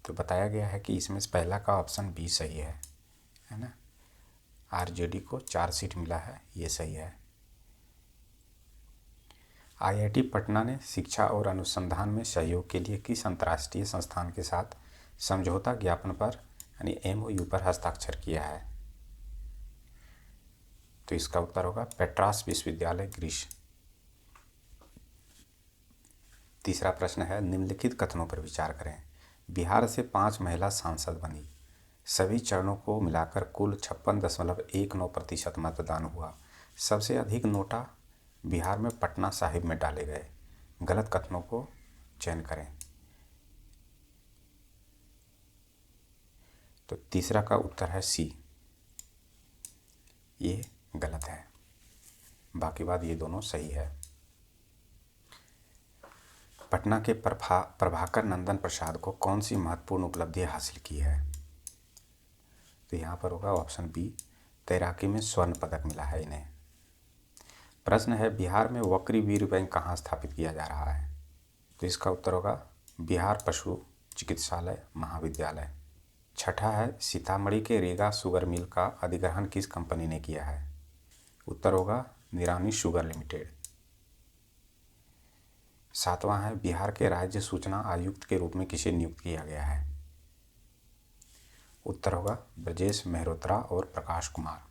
तो बताया गया है कि इसमें से पहला का ऑप्शन बी सही है ना। आरजेडी को 4 सीट मिला है, ये सही है। आईआईटी पटना ने शिक्षा और अनुसंधान में सहयोग के लिए किस अंतर्राष्ट्रीय संस्थान के साथ समझौता ज्ञापन पर यानी एमओयू पर हस्ताक्षर किया है? तो इसका उत्तर होगा पेट्रास विश्वविद्यालय ग्रीस। तीसरा प्रश्न है निम्नलिखित कथनों पर विचार करें। बिहार से 5 महिला सांसद बनी। सभी चरणों को मिलाकर कुल 56.19% मतदान हुआ। सबसे अधिक नोटा बिहार में पटना साहिब में डाले गए। गलत कथनों को चयन करें। तो तीसरा का उत्तर है सी, ये गलत है। बाकी बात ये दोनों सही है। पटना के प्रभाकर नंदन प्रसाद को कौन सी महत्वपूर्ण उपलब्धि हासिल की है? तो यहाँ पर होगा ऑप्शन बी, तैराकी में स्वर्ण पदक मिला है इन्हें। प्रश्न है बिहार में वक्री वीर बैंक कहाँ स्थापित किया जा रहा है? तो इसका उत्तर होगा बिहार पशु चिकित्सालय महाविद्यालय। छठा है सीतामढ़ी के रेगा शुगर मिल का अधिग्रहण किस कंपनी ने किया है? उत्तर होगा निरानी शुगर लिमिटेड। सातवां है बिहार के राज्य सूचना आयुक्त के रूप में किसे नियुक्त किया गया है? उत्तर होगा ब्रजेश मेहरोत्रा और प्रकाश कुमार।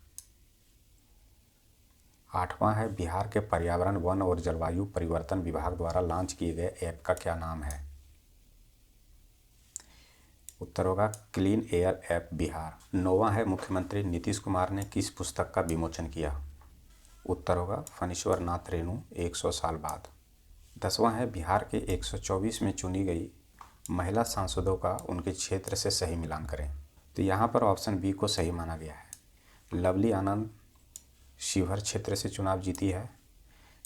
आठवां है बिहार के पर्यावरण वन और जलवायु परिवर्तन विभाग द्वारा लॉन्च किए गए ऐप का क्या नाम है? उत्तर होगा क्लीन एयर ऐप बिहार। नौवां है मुख्यमंत्री नीतीश कुमार ने किस पुस्तक का विमोचन किया? उत्तर होगा फणीश्वर नाथ रेणु 100 साल बाद। 10वां है बिहार के 124 में चुनी गई महिला सांसदों का उनके क्षेत्र से सही मिलान करें। तो यहाँ पर ऑप्शन बी को सही माना गया है। लवली आनंद शिवहर क्षेत्र से चुनाव जीती है।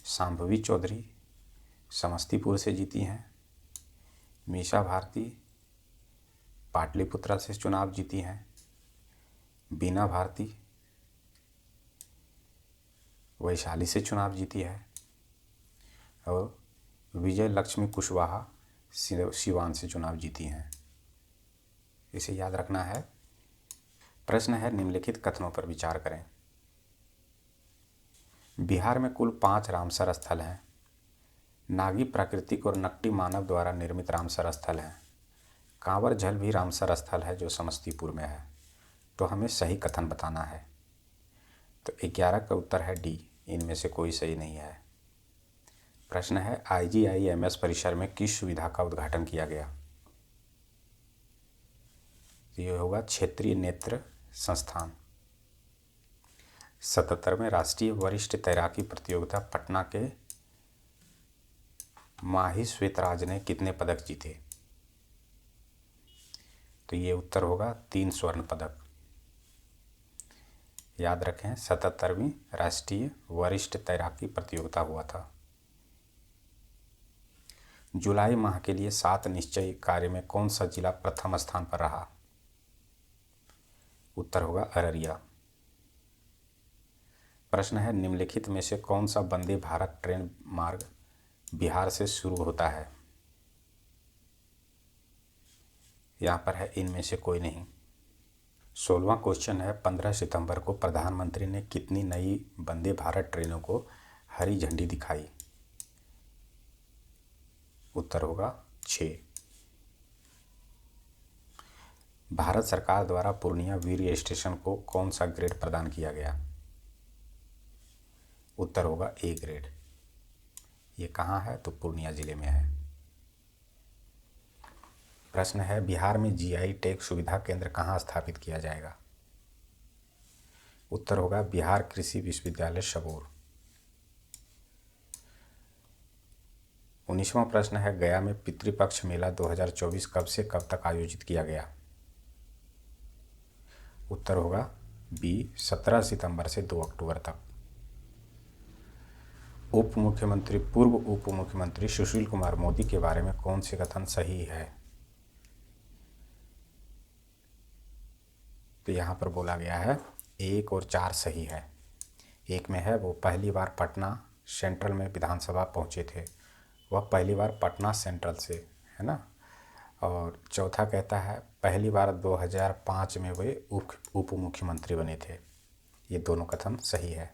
शांभवी चौधरी समस्तीपुर से जीती हैं। मीसा भारती पाटलिपुत्रा से चुनाव जीती हैं। बीना भारती वैशाली से चुनाव जीती है। और विजय लक्ष्मी कुशवाहा सिवान से चुनाव जीती हैं। इसे याद रखना है। प्रश्न है निम्नलिखित कथनों पर विचार करें। बिहार में कुल 5 रामसर स्थल हैं। नागी प्राकृतिक और नकटी मानव द्वारा निर्मित रामसर स्थल हैं। कांवर झील भी रामसर स्थल है जो समस्तीपुर में है। तो हमें सही कथन बताना है। तो 11 का उत्तर है डी, इनमें से कोई सही नहीं है। प्रश्न है IGIMS परिसर में किस सुविधा का उद्घाटन किया गया? ये होगा क्षेत्रीय नेत्र संस्थान। 77वें राष्ट्रीय वरिष्ठ तैराकी प्रतियोगिता पटना के माही श्वेतराज ने कितने पदक जीते? तो ये उत्तर होगा 3 स्वर्ण पदक। याद रखें 77वीं राष्ट्रीय वरिष्ठ तैराकी प्रतियोगिता हुआ था। जुलाई माह के लिए 7 निश्चय कार्य में कौन सा जिला प्रथम स्थान पर रहा? उत्तर होगा अररिया। प्रश्न है निम्नलिखित में से कौन सा वंदे भारत ट्रेन मार्ग बिहार से शुरू होता है? यहाँ पर है इनमें से कोई नहीं। 16वां क्वेश्चन है 15 सितंबर को प्रधानमंत्री ने कितनी नई वंदे भारत ट्रेनों को हरी झंडी दिखाई? उत्तर होगा 6। भारत सरकार द्वारा पूर्णिया वीर स्टेशन को कौन सा ग्रेड प्रदान किया गया? उत्तर होगा ए ग्रेड। ये कहाँ है? तो पूर्णिया जिले में है। प्रश्न है, बिहार में जीआई टैग सुविधा केंद्र कहाँ स्थापित किया जाएगा? उत्तर होगा बिहार कृषि विश्वविद्यालय सबौर। 19वां प्रश्न है, गया में पितृपक्ष मेला 2024 कब से कब तक आयोजित किया गया? उत्तर होगा बी 17 सितंबर से 2 अक्टूबर तक। पूर्व उप मुख्यमंत्री सुशील कुमार मोदी के बारे में कौन से कथन सही है? तो यहाँ पर बोला गया है 1 और 4 सही है। एक में है वो पहली बार पटना सेंट्रल में विधानसभा पहुँचे थे, वह पहली बार पटना सेंट्रल से, है ना। और चौथा कहता है पहली बार 2005 में वे उप मुख्यमंत्री बने थे। ये दोनों कथन सही है।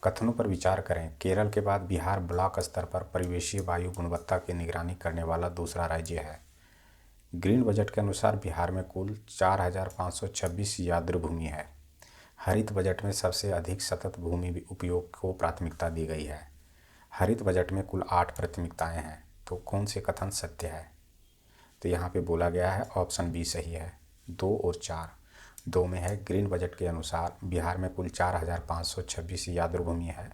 कथनों पर विचार करें। केरल के बाद बिहार ब्लॉक स्तर पर परिवेशीय वायु गुणवत्ता की निगरानी करने वाला दूसरा राज्य है। ग्रीन बजट के अनुसार बिहार में कुल 4526 यार्ड भूमि है। हरित बजट में सबसे अधिक सतत भूमि उपयोग को प्राथमिकता दी गई है। हरित बजट में कुल 8 प्राथमिकताएं हैं, तो कौन से कथन सत्य है? तो यहाँ पे बोला गया है ऑप्शन बी सही है, 2 और 4। 2 में है ग्रीन बजट के अनुसार बिहार में कुल 4526 यार्ड भूमि है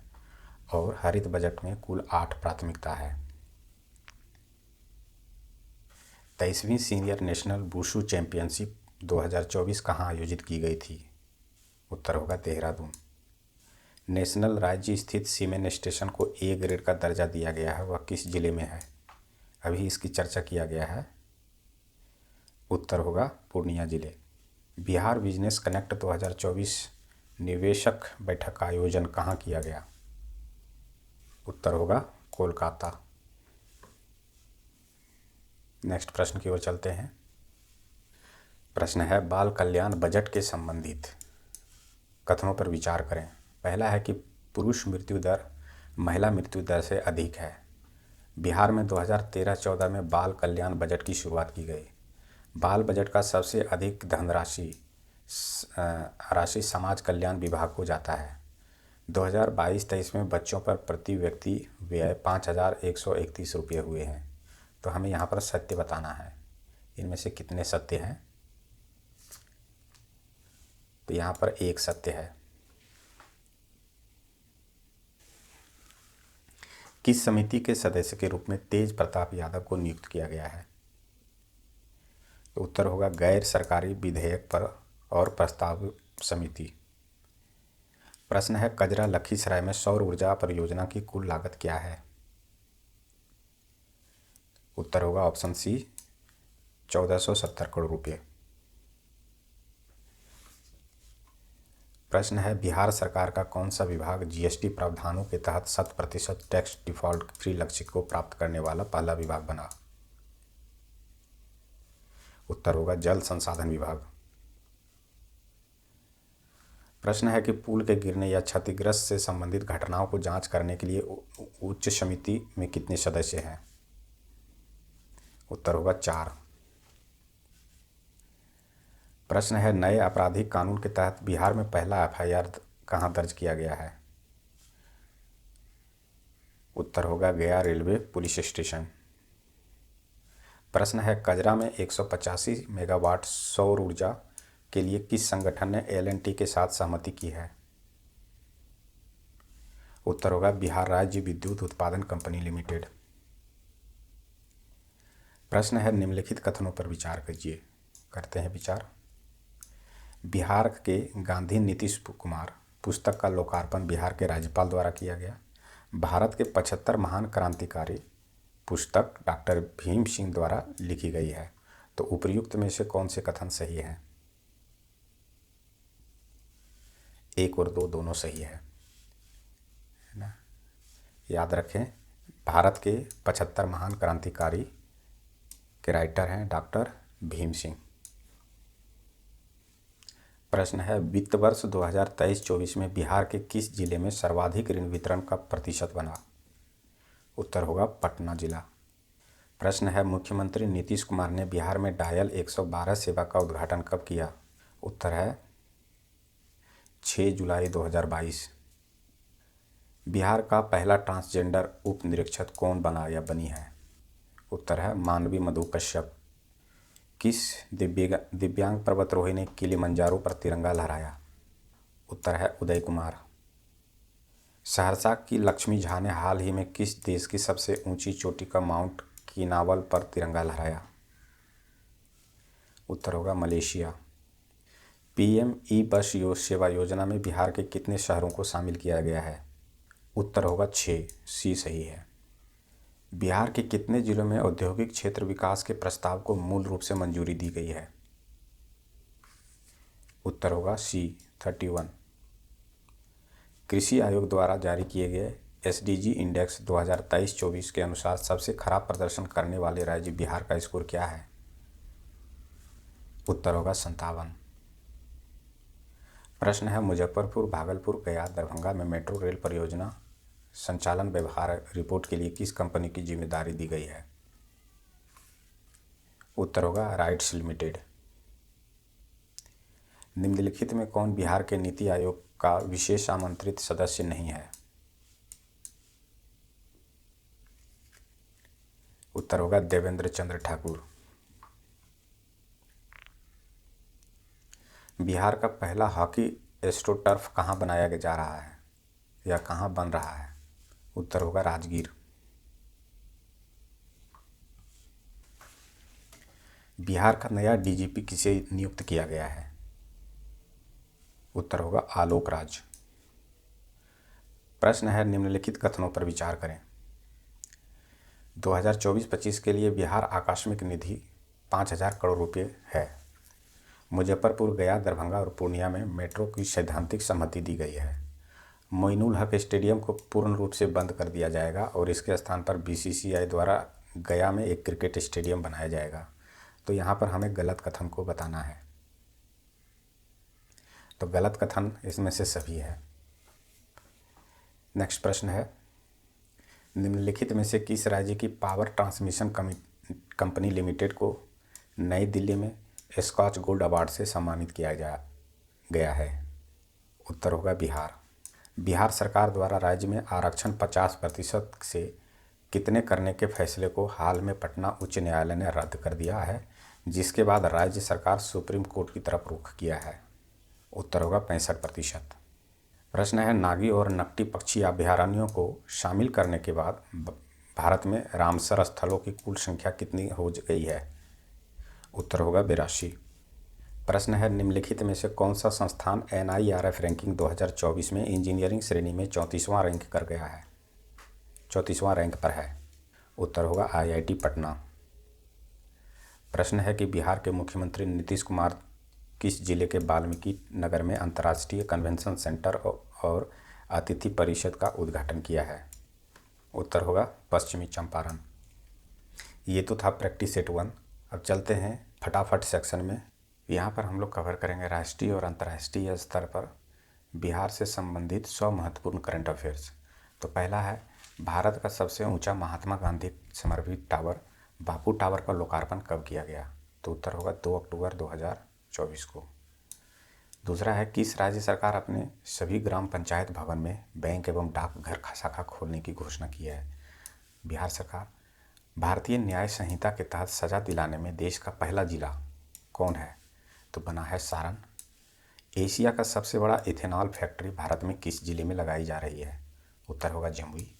और हरित बजट में कुल 8 प्राथमिकता है। 23वीं सीनियर नेशनल वुशु चैंपियनशिप 2024 कहाँ आयोजित की गई थी? उत्तर होगा देहरादून। नेशनल राज्य स्थित सीमेंट स्टेशन को ए ग्रेड का दर्जा दिया गया है, वह किस जिले में है? अभी इसकी चर्चा किया गया है। उत्तर होगा पूर्णिया जिले। बिहार बिजनेस कनेक्ट 2024 निवेशक बैठक का आयोजन कहाँ किया गया? उत्तर होगा कोलकाता। नेक्स्ट प्रश्न की ओर चलते हैं। प्रश्न है, बाल कल्याण बजट के संबंधित कथनों पर विचार करें। पहला है कि पुरुष मृत्यु दर महिला मृत्यु दर से अधिक है। बिहार में 2013-14 में बाल कल्याण बजट की शुरुआत की गई। बाल बजट का सबसे अधिक धनराशि समाज कल्याण विभाग को जाता है। 2022-23 में बच्चों पर प्रति व्यक्ति व्यय 5131 रुपये हुए हैं। तो हमें यहाँ पर सत्य बताना है, इनमें से कितने सत्य हैं? तो यहाँ पर एक सत्य है। किस समिति के सदस्य के रूप में तेज प्रताप यादव को नियुक्त किया गया है? तो उत्तर होगा गैर सरकारी विधेयक पर और प्रस्ताव समिति। प्रश्न है, कजरा लखीसराय में सौर ऊर्जा परियोजना की कुल लागत क्या है? उत्तर होगा ऑप्शन सी 1470 करोड़ रुपये। प्रश्न है, बिहार सरकार का कौन सा विभाग जीएसटी प्रावधानों के तहत 100% टैक्स डिफॉल्ट फ्री लक्ष्य को प्राप्त करने वाला पहला विभाग बना? उत्तर होगा जल संसाधन विभाग। प्रश्न है कि पुल के गिरने या क्षतिग्रस्त से संबंधित घटनाओं को जांच करने के लिए उच्च समिति में कितने सदस्य हैं? उत्तर होगा 4। प्रश्न है, नए आपराधिक कानून के तहत बिहार में पहला एफआईआर कहाँ दर्ज किया गया है? उत्तर होगा गया रेलवे पुलिस स्टेशन। प्रश्न है, कजरा में 185 मेगावाट सौर ऊर्जा के लिए किस संगठन ने एल&टी के साथ सहमति की है? उत्तर होगा बिहार राज्य विद्युत उत्पादन कंपनी लिमिटेड। प्रश्न है, निम्नलिखित कथनों पर विचार कीजिए। करते हैं विचार। बिहार के गांधी नीतीश कुमार पुस्तक का लोकार्पण बिहार के राज्यपाल द्वारा किया गया। भारत के 75 महान क्रांतिकारी पुस्तक डॉक्टर भीम सिंह द्वारा लिखी गई है। तो उपर्युक्त में से कौन से कथन सही हैं? 1 और 2 दोनों सही है ना। याद रखें, भारत के 75 महान क्रांतिकारी के राइटर हैं डॉक्टर भीम सिंह। प्रश्न है, वित्त वर्ष 2023-24 में बिहार के किस जिले में सर्वाधिक ऋण वितरण का प्रतिशत बना? उत्तर होगा पटना जिला। प्रश्न है, मुख्यमंत्री नीतीश कुमार ने बिहार में डायल 112 सेवा का उद्घाटन कब किया? उत्तर है 6 जुलाई 2022। बिहार का पहला ट्रांसजेंडर उप निरीक्षक कौन बना या बनी है? उत्तर है मानवी मधु कश्यप। किस दिव्यांग पर्वतारोही ने किलिमंजारो पर तिरंगा लहराया? उत्तर है उदय कुमार। सहरसा की लक्ष्मी झा ने हाल ही में किस देश की सबसे ऊंची चोटी का माउंट किनावल पर तिरंगा लहराया? उत्तर होगा मलेशिया। पीएम ई बस सेवा योजना में बिहार के कितने शहरों को शामिल किया गया है? उत्तर होगा 6। सी सही है। बिहार के कितने जिलों में औद्योगिक क्षेत्र विकास के प्रस्ताव को मूल रूप से मंजूरी दी गई है? उत्तर होगा सी 31। कृषि आयोग द्वारा जारी किए गए एसडीजी इंडेक्स 2023-24 के अनुसार सबसे खराब प्रदर्शन करने वाले राज्य बिहार का स्कोर क्या है? उत्तर होगा 57। प्रश्न है, मुजफ्फरपुर, भागलपुर, गया, दरभंगा में मेट्रो रेल परियोजना संचालन व्यवहार रिपोर्ट के लिए किस कंपनी की जिम्मेदारी दी गई है? उत्तर होगा राइट्स लिमिटेड। निम्नलिखित में कौन बिहार के नीति आयोग का विशेष आमंत्रित सदस्य नहीं है? उत्तर होगा देवेंद्र चंद्र ठाकुर। बिहार का पहला हॉकी एस्ट्रोटर्फ कहाँ बनाया जा रहा है या कहाँ बन रहा है? उत्तर होगा राजगीर। बिहार का नया डीजीपी किसे नियुक्त किया गया है? उत्तर होगा आलोक राज। प्रश्न है, निम्नलिखित कथनों पर विचार करें। 2024-25 के लिए बिहार आकस्मिक निधि 5,000 करोड़ रुपए है। मुजफ्फरपुर, गया, दरभंगा और पूर्णिया में मेट्रो की सैद्धांतिक सहमति दी गई है। मोइनुल हक स्टेडियम को पूर्ण रूप से बंद कर दिया जाएगा और इसके स्थान पर बीसीसीआई द्वारा गया में एक क्रिकेट स्टेडियम बनाया जाएगा। तो यहाँ पर हमें गलत कथन को बताना है। तो गलत कथन इसमें से सभी है। नेक्स्ट प्रश्न है, निम्नलिखित में से किस राज्य की पावर ट्रांसमिशन कंपनी लिमिटेड को नई दिल्ली में स्कॉच गोल्ड अवार्ड से सम्मानित किया गया है? उत्तर होगा बिहार। बिहार सरकार द्वारा राज्य में आरक्षण 50% से कितने करने के फैसले को हाल में पटना उच्च न्यायालय ने रद्द कर दिया है, जिसके बाद राज्य सरकार सुप्रीम कोर्ट की तरफ रुख किया है? उत्तर होगा 65%। प्रश्न है, नागी और नकटी पक्षी अभयारण्यों को शामिल करने के बाद भारत में रामसर स्थलों की कुल संख्या कितनी हो गई है? उत्तर होगा 82। प्रश्न है, निम्नलिखित में से कौन सा संस्थान NIRF रैंकिंग 2024 में इंजीनियरिंग श्रेणी में 34वां रैंक कर गया है? 34वां रैंक पर है। उत्तर होगा IIT पटना। प्रश्न है कि बिहार के मुख्यमंत्री नीतीश कुमार किस जिले के वाल्मीकि नगर में अंतर्राष्ट्रीय कन्वेंशन सेंटर और अतिथि परिषद का उद्घाटन किया है? उत्तर होगा पश्चिमी चंपारण। ये तो था प्रैक्टिस सेट 1। अब चलते हैं फटाफट सेक्शन में। यहाँ पर हम लोग कवर करेंगे राष्ट्रीय और अंतर्राष्ट्रीय स्तर पर बिहार से संबंधित 100 महत्वपूर्ण करंट अफेयर्स। तो पहला है, भारत का सबसे ऊंचा महात्मा गांधी समर्पित टावर बापू टावर का लोकार्पण कब किया गया? तो उत्तर होगा 2 अक्टूबर 2024 को। दूसरा है, किस राज्य सरकार अपने सभी ग्राम पंचायत भवन में बैंक एवं डाकघर शाखा खोलने की घोषणा की है? बिहार सरकार। भारतीय न्याय संहिता के तहत सजा दिलाने में देश का पहला जिला कौन है? तो बना है सारण। एशिया का सबसे बड़ा इथेनॉल फैक्ट्री भारत में किस जिले में लगाई जा रही है? उत्तर होगा जमुई।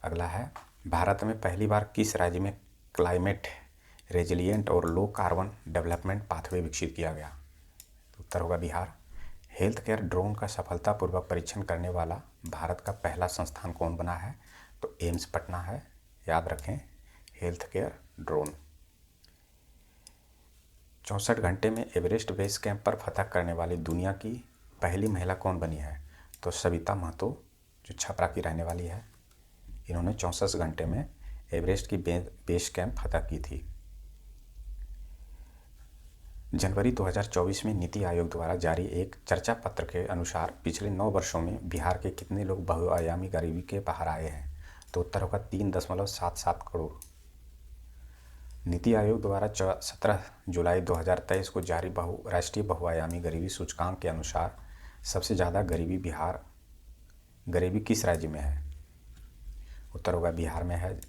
अगला है, भारत में पहली बार किस राज्य में क्लाइमेट रेजिलिएंट और लो कार्बन डेवलपमेंट पाथवे विकसित किया गया? उत्तर होगा बिहार। हेल्थ केयर ड्रोन का सफलतापूर्वक परीक्षण करने वाला भारत का पहला संस्थान कौन बना है? तो एम्स पटना है। याद रखें, हेल्थ केयर ड्रोन। 64 घंटे में एवरेस्ट बेस कैंप पर फतह करने वाली दुनिया की पहली महिला कौन बनी है? तो सविता महतो, जो छपरा की रहने वाली है। इन्होंने 64 घंटे में एवरेस्ट की बेस कैंप फतह की थी। जनवरी 2024 में नीति आयोग द्वारा जारी एक चर्चा पत्र के अनुसार पिछले 9 वर्षों में बिहार के कितने लोग बहुआयामी गरीबी के बाहर आए हैं? तो उत्तर होगा 3.77 करोड़। नीति आयोग द्वारा 17 जुलाई 2023 को जारी राष्ट्रीय बहुआयामी गरीबी सूचकांक के अनुसार सबसे ज़्यादा गरीबी किस राज्य में है? उत्तर होगा बिहार में है।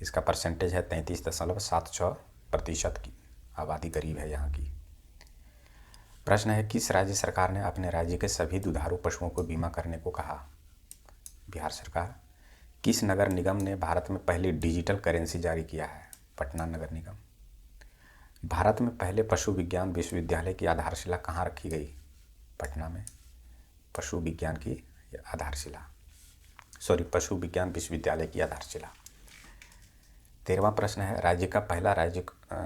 इसका परसेंटेज है 33.76% की आबादी गरीब है यहाँ की। प्रश्न है, किस राज्य सरकार ने अपने राज्य के सभी दुधारू पशुओं को बीमा करने को कहा? बिहार सरकार। किस नगर निगम ने भारत में पहली डिजिटल करेंसी जारी किया है? पटना नगर निगम। भारत में पहले पशु विज्ञान विश्वविद्यालय की आधारशिला कहाँ रखी गई? पटना में। पशु विज्ञान विश्वविद्यालय की आधारशिला। 13वां प्रश्न है,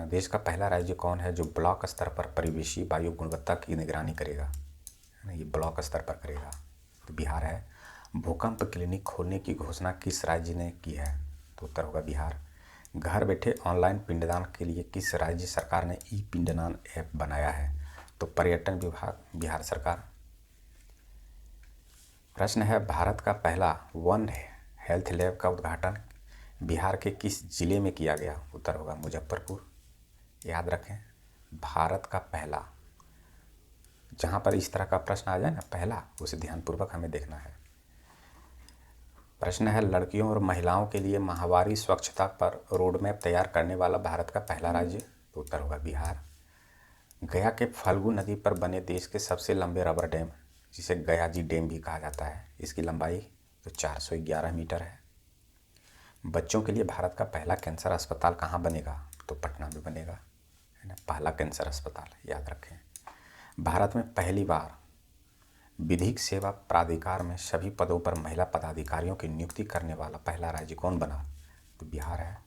देश का पहला राज्य कौन है जो ब्लॉक स्तर पर परिवेशी वायु गुणवत्ता की निगरानी करेगा? ये ब्लॉक स्तर पर करेगा, तो बिहार है। भूकंप क्लिनिक खोलने की घोषणा किस राज्य ने की है? तो उत्तर होगा बिहार। घर बैठे ऑनलाइन पिंडदान के लिए किस राज्य सरकार ने ई पिंडदान ऐप बनाया है? तो पर्यटन विभाग, बिहार सरकार। प्रश्न है, भारत का पहला वन हेल्थ लैब का उद्घाटन बिहार के किस जिले में किया गया? उत्तर होगा मुजफ्फरपुर। याद रखें, भारत का पहला, जहाँ पर इस तरह का प्रश्न आ जाए ना पहला, उसे ध्यानपूर्वक हमें देखना है। प्रश्न है, लड़कियों और महिलाओं के लिए माहवारी स्वच्छता पर रोडमैप तैयार करने वाला भारत का पहला राज्य? तो उत्तर होगा बिहार। गया के फल्गु नदी पर बने देश के सबसे लंबे रबर डैम, जिसे गयाजी डैम भी कहा जाता है, इसकी लंबाई तो 411 मीटर है। बच्चों के लिए भारत का पहला कैंसर अस्पताल कहाँ बनेगा? तो पटना में बनेगा, है ना, पहला कैंसर अस्पताल, याद रखें। भारत में पहली बार विधिक सेवा प्राधिकार में सभी पदों पर महिला पदाधिकारियों की नियुक्ति करने वाला पहला राज्य कौन बना? तो बिहार है।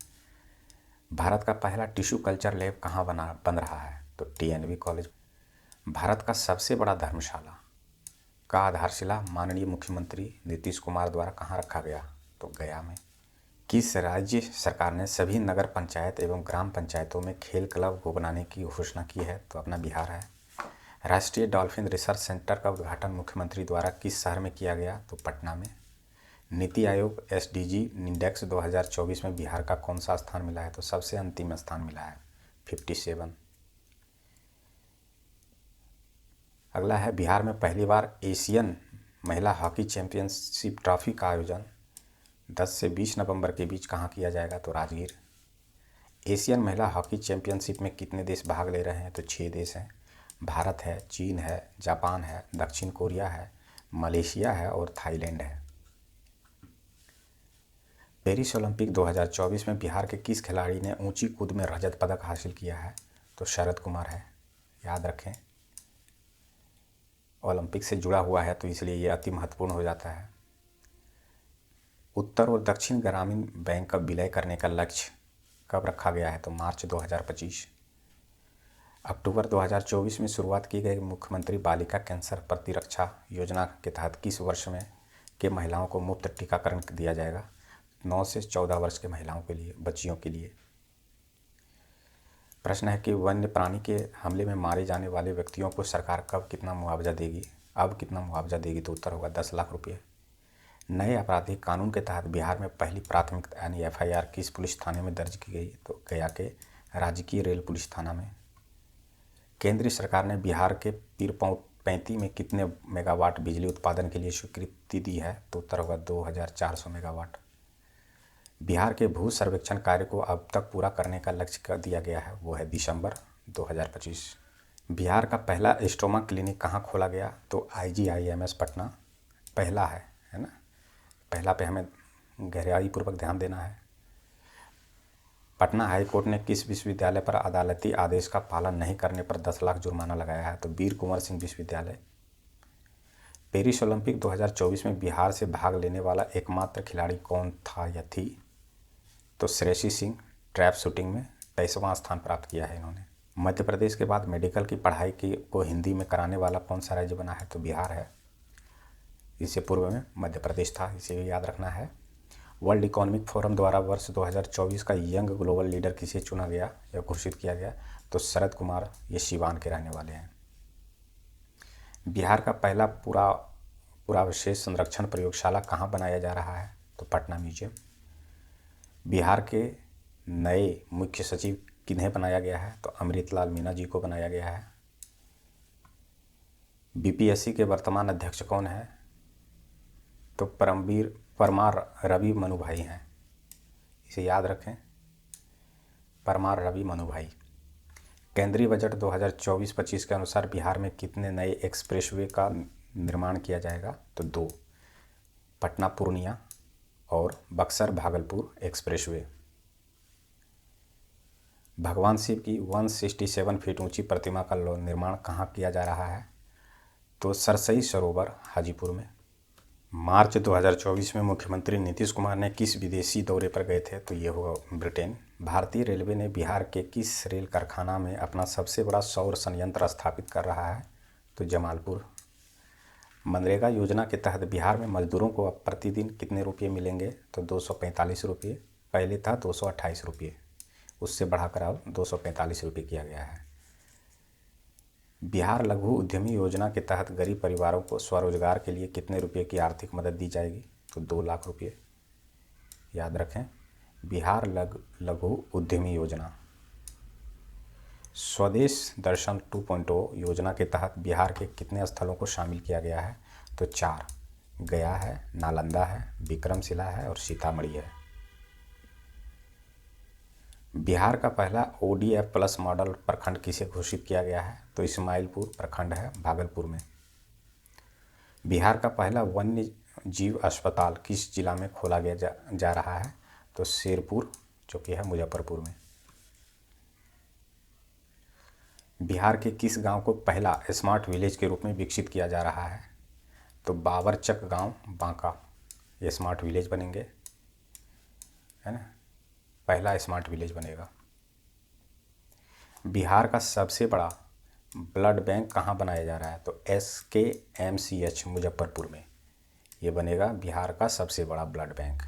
भारत का पहला टिश्यू कल्चर लैब कहाँ बन रहा है? तो TNV कॉलेज। भारत का सबसे बड़ा धर्मशाला का आधारशिला माननीय मुख्यमंत्री नीतीश कुमार द्वारा कहाँ रखा गया? तो गया में। किस राज्य सरकार ने सभी नगर पंचायत एवं ग्राम पंचायतों में खेल क्लब को बनाने की घोषणा की है? तो अपना बिहार है। राष्ट्रीय डॉल्फिन रिसर्च सेंटर का उद्घाटन मुख्यमंत्री द्वारा किस शहर में किया गया? तो पटना में। नीति आयोग SDG इंडेक्स 2024 में बिहार का कौन सा स्थान मिला है? तो सबसे अंतिम स्थान मिला है, 57। अगला है, बिहार में पहली बार एशियन महिला हॉकी चैंपियनशिप ट्रॉफी का आयोजन 10 से 20 नवंबर के बीच कहाँ किया जाएगा? तो राजगीर। एशियन महिला हॉकी चैंपियनशिप में कितने देश भाग ले रहे हैं? तो 6 देश हैं। भारत है, चीन है, जापान है, दक्षिण कोरिया है, मलेशिया है और थाईलैंड है। पेरिस ओलंपिक 2024 में बिहार के किस खिलाड़ी ने ऊंची कूद में रजत पदक हासिल किया है? तो शरद कुमार है, याद रखें। ओलंपिक से जुड़ा हुआ है तो इसलिए ये अति महत्वपूर्ण हो जाता है। उत्तर और दक्षिण ग्रामीण बैंक का विलय करने का लक्ष्य कब रखा गया है? तो मार्च 2025। अक्टूबर 2024 में शुरुआत की गई मुख्यमंत्री बालिका कैंसर प्रतिरक्षा योजना के तहत किस वर्ष में के महिलाओं को मुफ्त टीकाकरण दिया जाएगा? 9 से 14 वर्ष के महिलाओं के लिए, बच्चियों के लिए। प्रश्न है कि वन्य प्राणी के हमले में मारे जाने वाले व्यक्तियों को सरकार कब कितना मुआवजा देगी? अब कितना मुआवजा देगी? तो उत्तर होगा 10 लाख रुपये। नए आपराधिक कानून के तहत बिहार में पहली प्राथमिकता यानी FIR किस पुलिस थाने में दर्ज की गई? तो गया के राजकीय रेल पुलिस थाना में। केंद्रीय सरकार ने बिहार के पीरपैंती में कितने मेगावाट बिजली उत्पादन के लिए स्वीकृति दी है? तो उत्तर होगा 2400 मेगावाट। बिहार के भू सर्वेक्षण कार्य को अब तक पूरा करने का लक्ष्य कर दिया गया है, वो है दिसंबर 2025। बिहार का पहला स्टोमा क्लिनिक कहाँ खोला गया? तो IGIMS पटना पहला है ना। पहला पे हमें गहराई पूर्वक ध्यान देना है। पटना हाईकोर्ट ने किस विश्वविद्यालय पर अदालती आदेश का पालन नहीं करने पर 10 लाख जुर्माना लगाया है? तो वीर कुंवर सिंह विश्वविद्यालय। पेरिस ओलंपिक 2024 में बिहार से भाग लेने वाला एकमात्र खिलाड़ी कौन था या थी? तो श्रेयसी सिंह ट्रैप शूटिंग में 23वां स्थान प्राप्त किया है इन्होंने। मध्य प्रदेश के बाद मेडिकल की पढ़ाई को हिंदी में कराने वाला कौन सा राज्य बना है? तो बिहार है। इससे पूर्व में मध्य प्रदेश था, इसे भी याद रखना है। वर्ल्ड इकोनॉमिक फोरम द्वारा वर्ष 2024 का यंग ग्लोबल लीडर किसे चुना गया या घोषित किया गया? तो शरद कुमार, ये सिवान के रहने वाले हैं। बिहार का पहला पुरावशेष संरक्षण प्रयोगशाला कहाँ बनाया जा रहा है? तो पटना म्यूजियम। बिहार के नए मुख्य सचिव किन्हें बनाया गया है? तो अमृतलाल मीना जी को बनाया गया है। बीपीएससी के वर्तमान अध्यक्ष कौन है? तो परमार रवि मनुभाई हैं। इसे याद रखें, परमार रवि मनुभाई। केंद्रीय बजट 2024-25 के अनुसार बिहार में कितने नए एक्सप्रेसवे का निर्माण किया जाएगा? तो 2, पटना पूर्णिया और बक्सर भागलपुर एक्सप्रेसवे। भगवान शिव की 167 फीट ऊंची प्रतिमा का निर्माण कहाँ किया जा रहा है? तो सरसई सरोवर हाजीपुर में। मार्च 2024 में मुख्यमंत्री नीतीश कुमार ने किस विदेशी दौरे पर गए थे? तो ये होगा ब्रिटेन। भारतीय रेलवे ने बिहार के किस रेल कारखाना में अपना सबसे बड़ा सौर संयंत्र स्थापित कर रहा है? तो जमालपुर। मनरेगा योजना के तहत बिहार में मजदूरों को अब प्रतिदिन कितने रुपये मिलेंगे? तो 245 रुपये। पहले था 228 रुपये, उससे बढ़ाकर अब 245 रुपये किया गया है। बिहार लघु उद्यमी योजना के तहत गरीब परिवारों को स्वरोजगार के लिए कितने रुपये की आर्थिक मदद दी जाएगी? तो 2 लाख रुपये। याद रखें, बिहार लघु उद्यमी योजना। स्वदेश दर्शन 2.0 योजना के तहत बिहार के कितने स्थलों को शामिल किया गया है? तो 4, गया है, नालंदा है, विक्रमशिला है और सीतामढ़ी है। बिहार का पहला ODF प्लस मॉडल प्रखंड किसे घोषित किया गया है? तो इस्माइलपुर प्रखंड है भागलपुर में। बिहार का पहला वन्य जीव अस्पताल किस जिला में खोला गया जा रहा है? तो शेरपुर, जो कि है मुजफ्फरपुर में। बिहार के किस गांव को पहला स्मार्ट विलेज के रूप में विकसित किया जा रहा है? तो बाबरचक गांव बांका, ये स्मार्ट विलेज बनेंगे, है ना, पहला स्मार्ट विलेज बनेगा। बिहार का सबसे बड़ा ब्लड बैंक कहाँ बनाया जा रहा है? तो SKMCH मुजफ्फरपुर में, ये बनेगा बिहार का सबसे बड़ा ब्लड बैंक।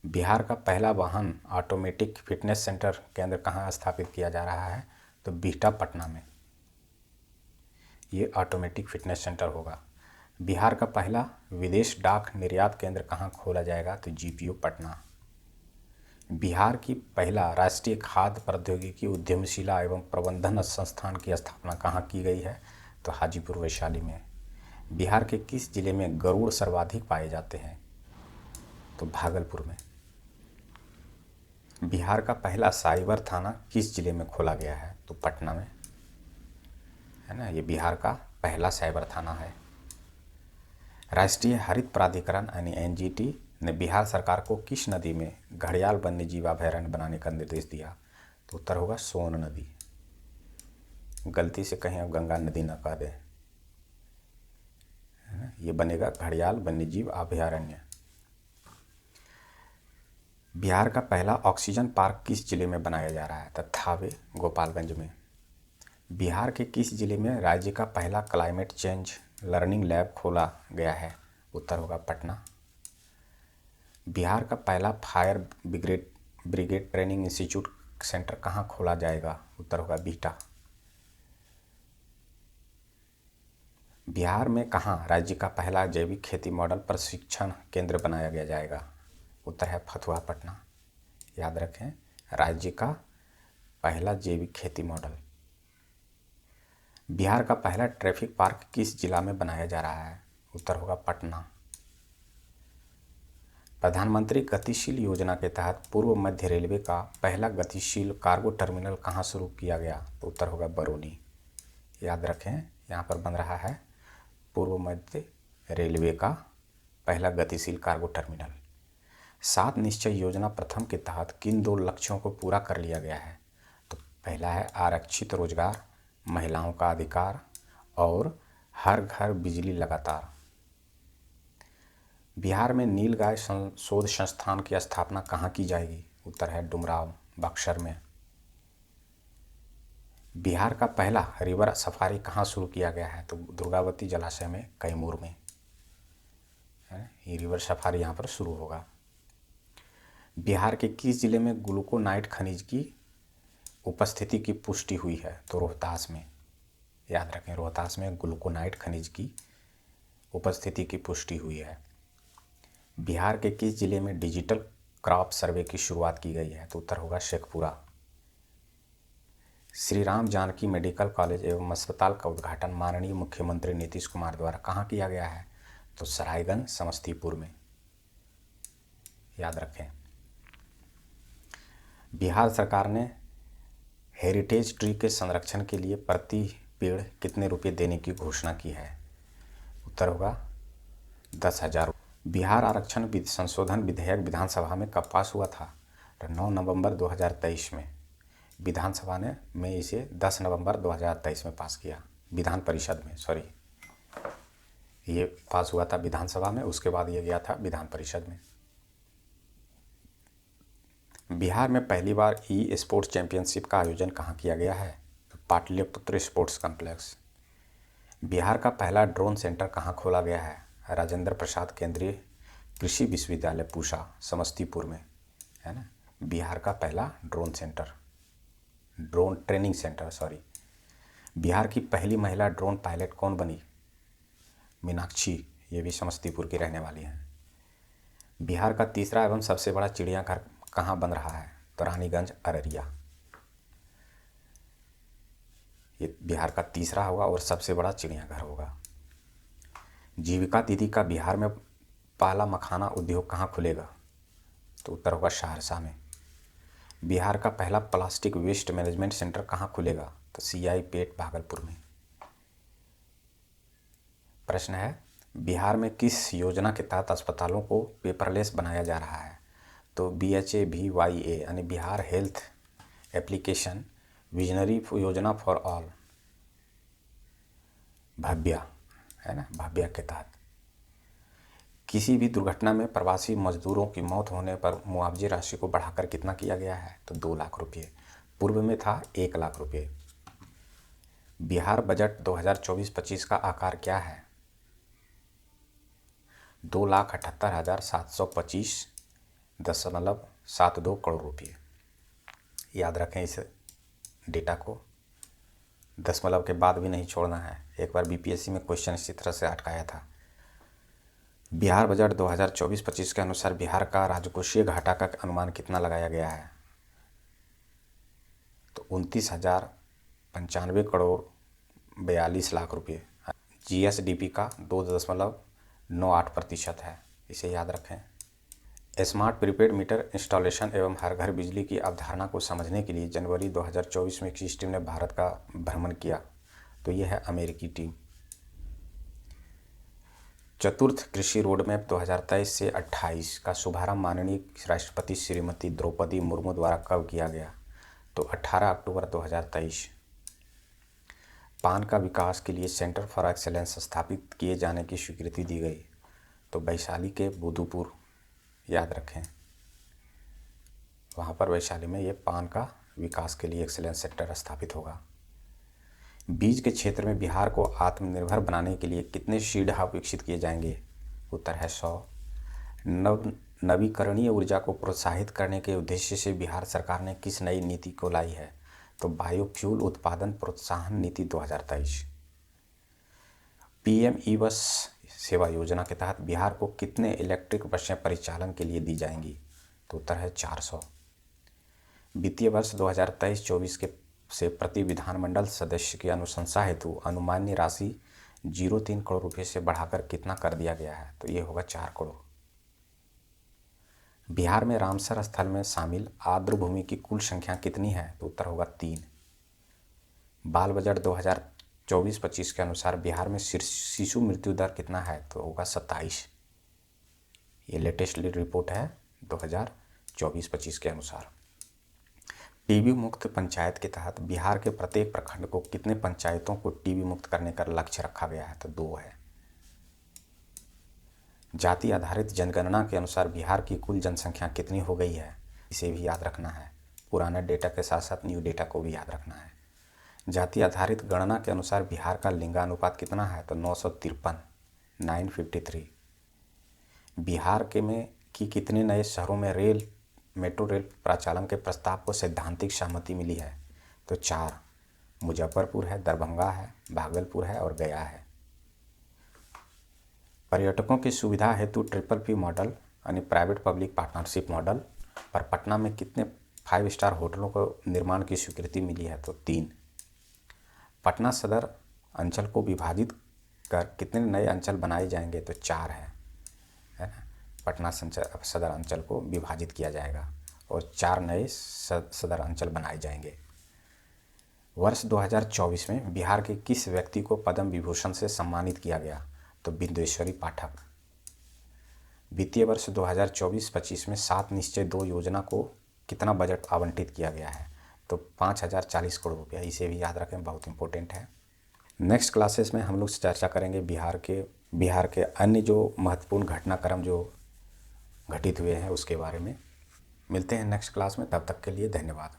बिहार का पहला वाहन ऑटोमेटिक फिटनेस सेंटर केंद्र कहाँ स्थापित किया जा रहा है? तो बिहटा पटना में, ये ऑटोमेटिक फिटनेस सेंटर होगा। बिहार का पहला विदेश डाक निर्यात केंद्र कहाँ खोला जाएगा? तो GPO पटना। बिहार की पहला राष्ट्रीय खाद्य प्रौद्योगिकी उद्यमशिला एवं प्रबंधन संस्थान की स्थापना कहाँ की गई है? तो हाजीपुर वैशाली में। बिहार के किस जिले में गरुड़ सर्वाधिक पाए जाते हैं? तो भागलपुर में। बिहार का पहला साइबर थाना किस जिले में खोला गया है? तो पटना में, है ना, ये बिहार का पहला साइबर थाना है। राष्ट्रीय हरित प्राधिकरण यानी NGT ने बिहार सरकार को किस नदी में घड़ियाल वन्यजीव अभयारण्य बनाने का निर्देश दिया? तो उत्तर होगा सोन नदी। गलती से कहीं अब गंगा नदी न कह दें, है ना, ये बनेगा घड़ियाल वन्यजीव अभयारण्य। बिहार का पहला ऑक्सीजन पार्क किस जिले में बनाया जा रहा है? तो थावे गोपालगंज में। बिहार के किस जिले में राज्य का पहला क्लाइमेट चेंज लर्निंग लैब खोला गया है? उत्तर होगा पटना। बिहार का पहला fire brigade training institute centre कहाँ खोला जाएगा? उत्तर होगा बिहटा। बिहार में कहाँ राज्य का पहला जैविक खेती मॉडल प्रशिक्षण केंद्र बनाया गया जाएगा? उत्तर है फतुहा पटना। याद रखें, राज्य का पहला जैविक खेती मॉडल। बिहार का पहला ट्रैफिक पार्क किस जिला में बनाया जा रहा है? उत्तर होगा पटना। प्रधानमंत्री गतिशील योजना के तहत पूर्व मध्य रेलवे का पहला गतिशील कार्गो टर्मिनल कहाँ शुरू किया गया? तो उत्तर होगा बरौनी। याद रखें, यहाँ पर बन रहा है पूर्व मध्य रेलवे का पहला गतिशील कार्गो टर्मिनल। 7 निश्चय योजना प्रथम के तहत किन 2 लक्ष्यों को पूरा कर लिया गया है? तो पहला है आरक्षित रोजगार, महिलाओं का अधिकार और हर घर बिजली लगातार। बिहार में नीलगाय शोध संस्थान की स्थापना कहाँ की जाएगी? उत्तर है डुमराव बक्सर में। बिहार का पहला रिवर सफारी कहाँ शुरू किया गया है? तो दुर्गावती जलाशय में कैमूर में, है, ये रिवर सफारी यहाँ पर शुरू होगा। बिहार के किस जिले में ग्लूकोनाइट खनिज की उपस्थिति की पुष्टि हुई है? तो रोहतास में। याद रखें, रोहतास में ग्लूकोनाइट खनिज की उपस्थिति की पुष्टि हुई है। बिहार के किस जिले में डिजिटल क्रॉप सर्वे की शुरुआत की गई है? तो उत्तर होगा शेखपुरा। श्री राम जानकी मेडिकल कॉलेज एवं अस्पताल का उद्घाटन माननीय मुख्यमंत्री नीतीश कुमार द्वारा कहाँ किया गया है? तो सरायगंज समस्तीपुर में। याद रखें। बिहार सरकार ने हेरिटेज ट्री के संरक्षण के लिए प्रति पेड़ कितने रुपये देने की घोषणा की है? उत्तर होगा 10,000। बिहार आरक्षण संशोधन विधेयक विधानसभा में कब पास हुआ था? तो 9 नवंबर 2023 में। विधानसभा ने इसे 10 नवंबर 2023 में पास किया। विधान परिषद में, सॉरी, ये पास हुआ था विधानसभा में, उसके बाद ये गया था विधान परिषद में। बिहार में पहली बार ई स्पोर्ट्स चैंपियनशिप का आयोजन कहाँ किया गया है? तो पाटलिपुत्र स्पोर्ट्स कॉम्प्लेक्स। बिहार का पहला ड्रोन सेंटर कहाँ खोला गया है? राजेंद्र प्रसाद केंद्रीय कृषि विश्वविद्यालय पूसा समस्तीपुर में, है ना। बिहार का पहला drone training centre, sorry. Bihar की पहली महिला ड्रोन पायलट कौन बनी? मीनाक्षी, ये भी समस्तीपुर की रहने वाली हैं। बिहार का तीसरा एवं सबसे बड़ा चिड़ियाघर कहाँ बन रहा है? तो रानीगंज अररिया। ये बिहार का तीसरा होगा और सबसे बड़ा चिड़ियाघर होगा। जीविका दीदी का बिहार में पहला मखाना उद्योग कहाँ खुलेगा? तो उत्तर होगा सहरसा में। बिहार का पहला प्लास्टिक वेस्ट मैनेजमेंट सेंटर कहाँ खुलेगा? तो CI पेट भागलपुर में। प्रश्न है, बिहार में किस योजना के तहत अस्पतालों को पेपरलेस बनाया जा रहा है? तो BHAVYA यानी बिहार हेल्थ एप्लीकेशन विजनरी योजना फॉर ऑल, भव्या, है ना, भव्या के तहत। किसी भी दुर्घटना में प्रवासी मजदूरों की मौत होने पर मुआवजे राशि को बढ़ाकर कितना किया गया है? तो 2 लाख रुपये। पूर्व में था 1 लाख रुपये। बिहार बजट 2024-25 का आकार क्या है? 2,78,725.72 करोड़ रुपये। याद रखें इस डेटा को, दशमलव के बाद भी नहीं छोड़ना है। एक बार BPSC में क्वेश्चन इसी तरह से अटकाया था। बिहार बजट 2024-25 के अनुसार बिहार का राजकोषीय घाटा का अनुमान कितना लगाया गया है? तो 29,095 करोड़ 42 लाख रुपये। GSDP का 2.98% है, इसे याद रखें। स्मार्ट प्रीपेड मीटर इंस्टॉलेशन एवं हर घर बिजली की अवधारणा को समझने के लिए जनवरी 2024 में किस टीम ने भारत का भ्रमण किया? तो ये है अमेरिकी टीम। चतुर्थ कृषि रोडमैप 2023 से 28 का शुभारंभ माननीय राष्ट्रपति श्रीमती द्रौपदी मुर्मू द्वारा कब किया गया? तो 18 अक्टूबर 2023। पान का विकास के लिए सेंटर फॉर एक्सेलेंस स्थापित किए जाने की स्वीकृति दी गई। तो वैशाली के बुधुपुर, याद रखें, वहाँ पर वैशाली में ये पान का विकास के लिए एक्सेलेंस सेंटर स्थापित होगा। बीज के क्षेत्र में बिहार को आत्मनिर्भर बनाने के लिए कितने सीड हब विकसित किए जाएंगे? उत्तर है 100। नवीकरणीय ऊर्जा को प्रोत्साहित करने के उद्देश्य से बिहार सरकार ने किस नई नीति को लाई है? तो बायोफ्यूल उत्पादन प्रोत्साहन नीति 2023। PM ई बस सेवा योजना के तहत बिहार को कितने इलेक्ट्रिक बसें परिचालन के लिए दी जाएंगी? तो उत्तर है 400। वित्तीय वर्ष 2023-24 के से प्रति विधानमंडल सदस्य की अनुशंसा हेतु अनुमान्य राशि 0.3 करोड़ रुपये से बढ़ाकर कितना कर दिया गया है? तो ये होगा 4 करोड़। बिहार में रामसर स्थल में शामिल आर्द्र भूमि की कुल संख्या कितनी है? तो उत्तर होगा 3। बाल बजट 2024-25 के अनुसार बिहार में शिशु मृत्यु दर कितना है? तो होगा 27। ये लेटेस्ट रिपोर्ट है 2024-25 के अनुसार। टीबी मुक्त पंचायत के तहत बिहार के प्रत्येक प्रखंड को कितने पंचायतों को टीबी मुक्त करने का लक्ष्य रखा गया है? तो 2 है। जाति आधारित जनगणना के अनुसार बिहार की कुल जनसंख्या कितनी हो गई है? इसे भी याद रखना है। पुराना डेटा के साथ साथ न्यू डेटा को भी याद रखना है। जाति आधारित गणना के अनुसार बिहार का लिंगानुपात कितना है? तो 953, 953। बिहार के कितने नए शहरों में मेट्रो रेल प्रचालन के प्रस्ताव को सैद्धांतिक सहमति मिली है? तो 4। मुजफ्फरपुर है, दरभंगा है, भागलपुर है और गया है। पर्यटकों की सुविधा हेतु PPP मॉडल यानी प्राइवेट पब्लिक पार्टनरशिप मॉडल पर पटना में कितने 5 स्टार होटलों को निर्माण की स्वीकृति मिली है? तो 3। पटना सदर अंचल को विभाजित कर कितने नए अंचल बनाए जाएंगे? तो 4 है ना। पटना सदर अंचल को विभाजित किया जाएगा और 4 नए सदर अंचल बनाए जाएंगे। वर्ष 2024 में बिहार के किस व्यक्ति को पद्म विभूषण से सम्मानित किया गया? तो बिंदेश्वरी पाठक। वित्तीय वर्ष 2024-25 में 7 निश्चय 2 योजना को कितना बजट आवंटित किया गया है? तो 5040 करोड़ रुपया। इसे भी याद रखें, बहुत इंपॉर्टेंट है। नेक्स्ट क्लासेस में हम लोग चर्चा करेंगे बिहार के अन्य जो महत्वपूर्ण घटनाक्रम जो घटित हुए हैं उसके बारे में। मिलते हैं नेक्स्ट क्लास में, तब तक के लिए धन्यवाद।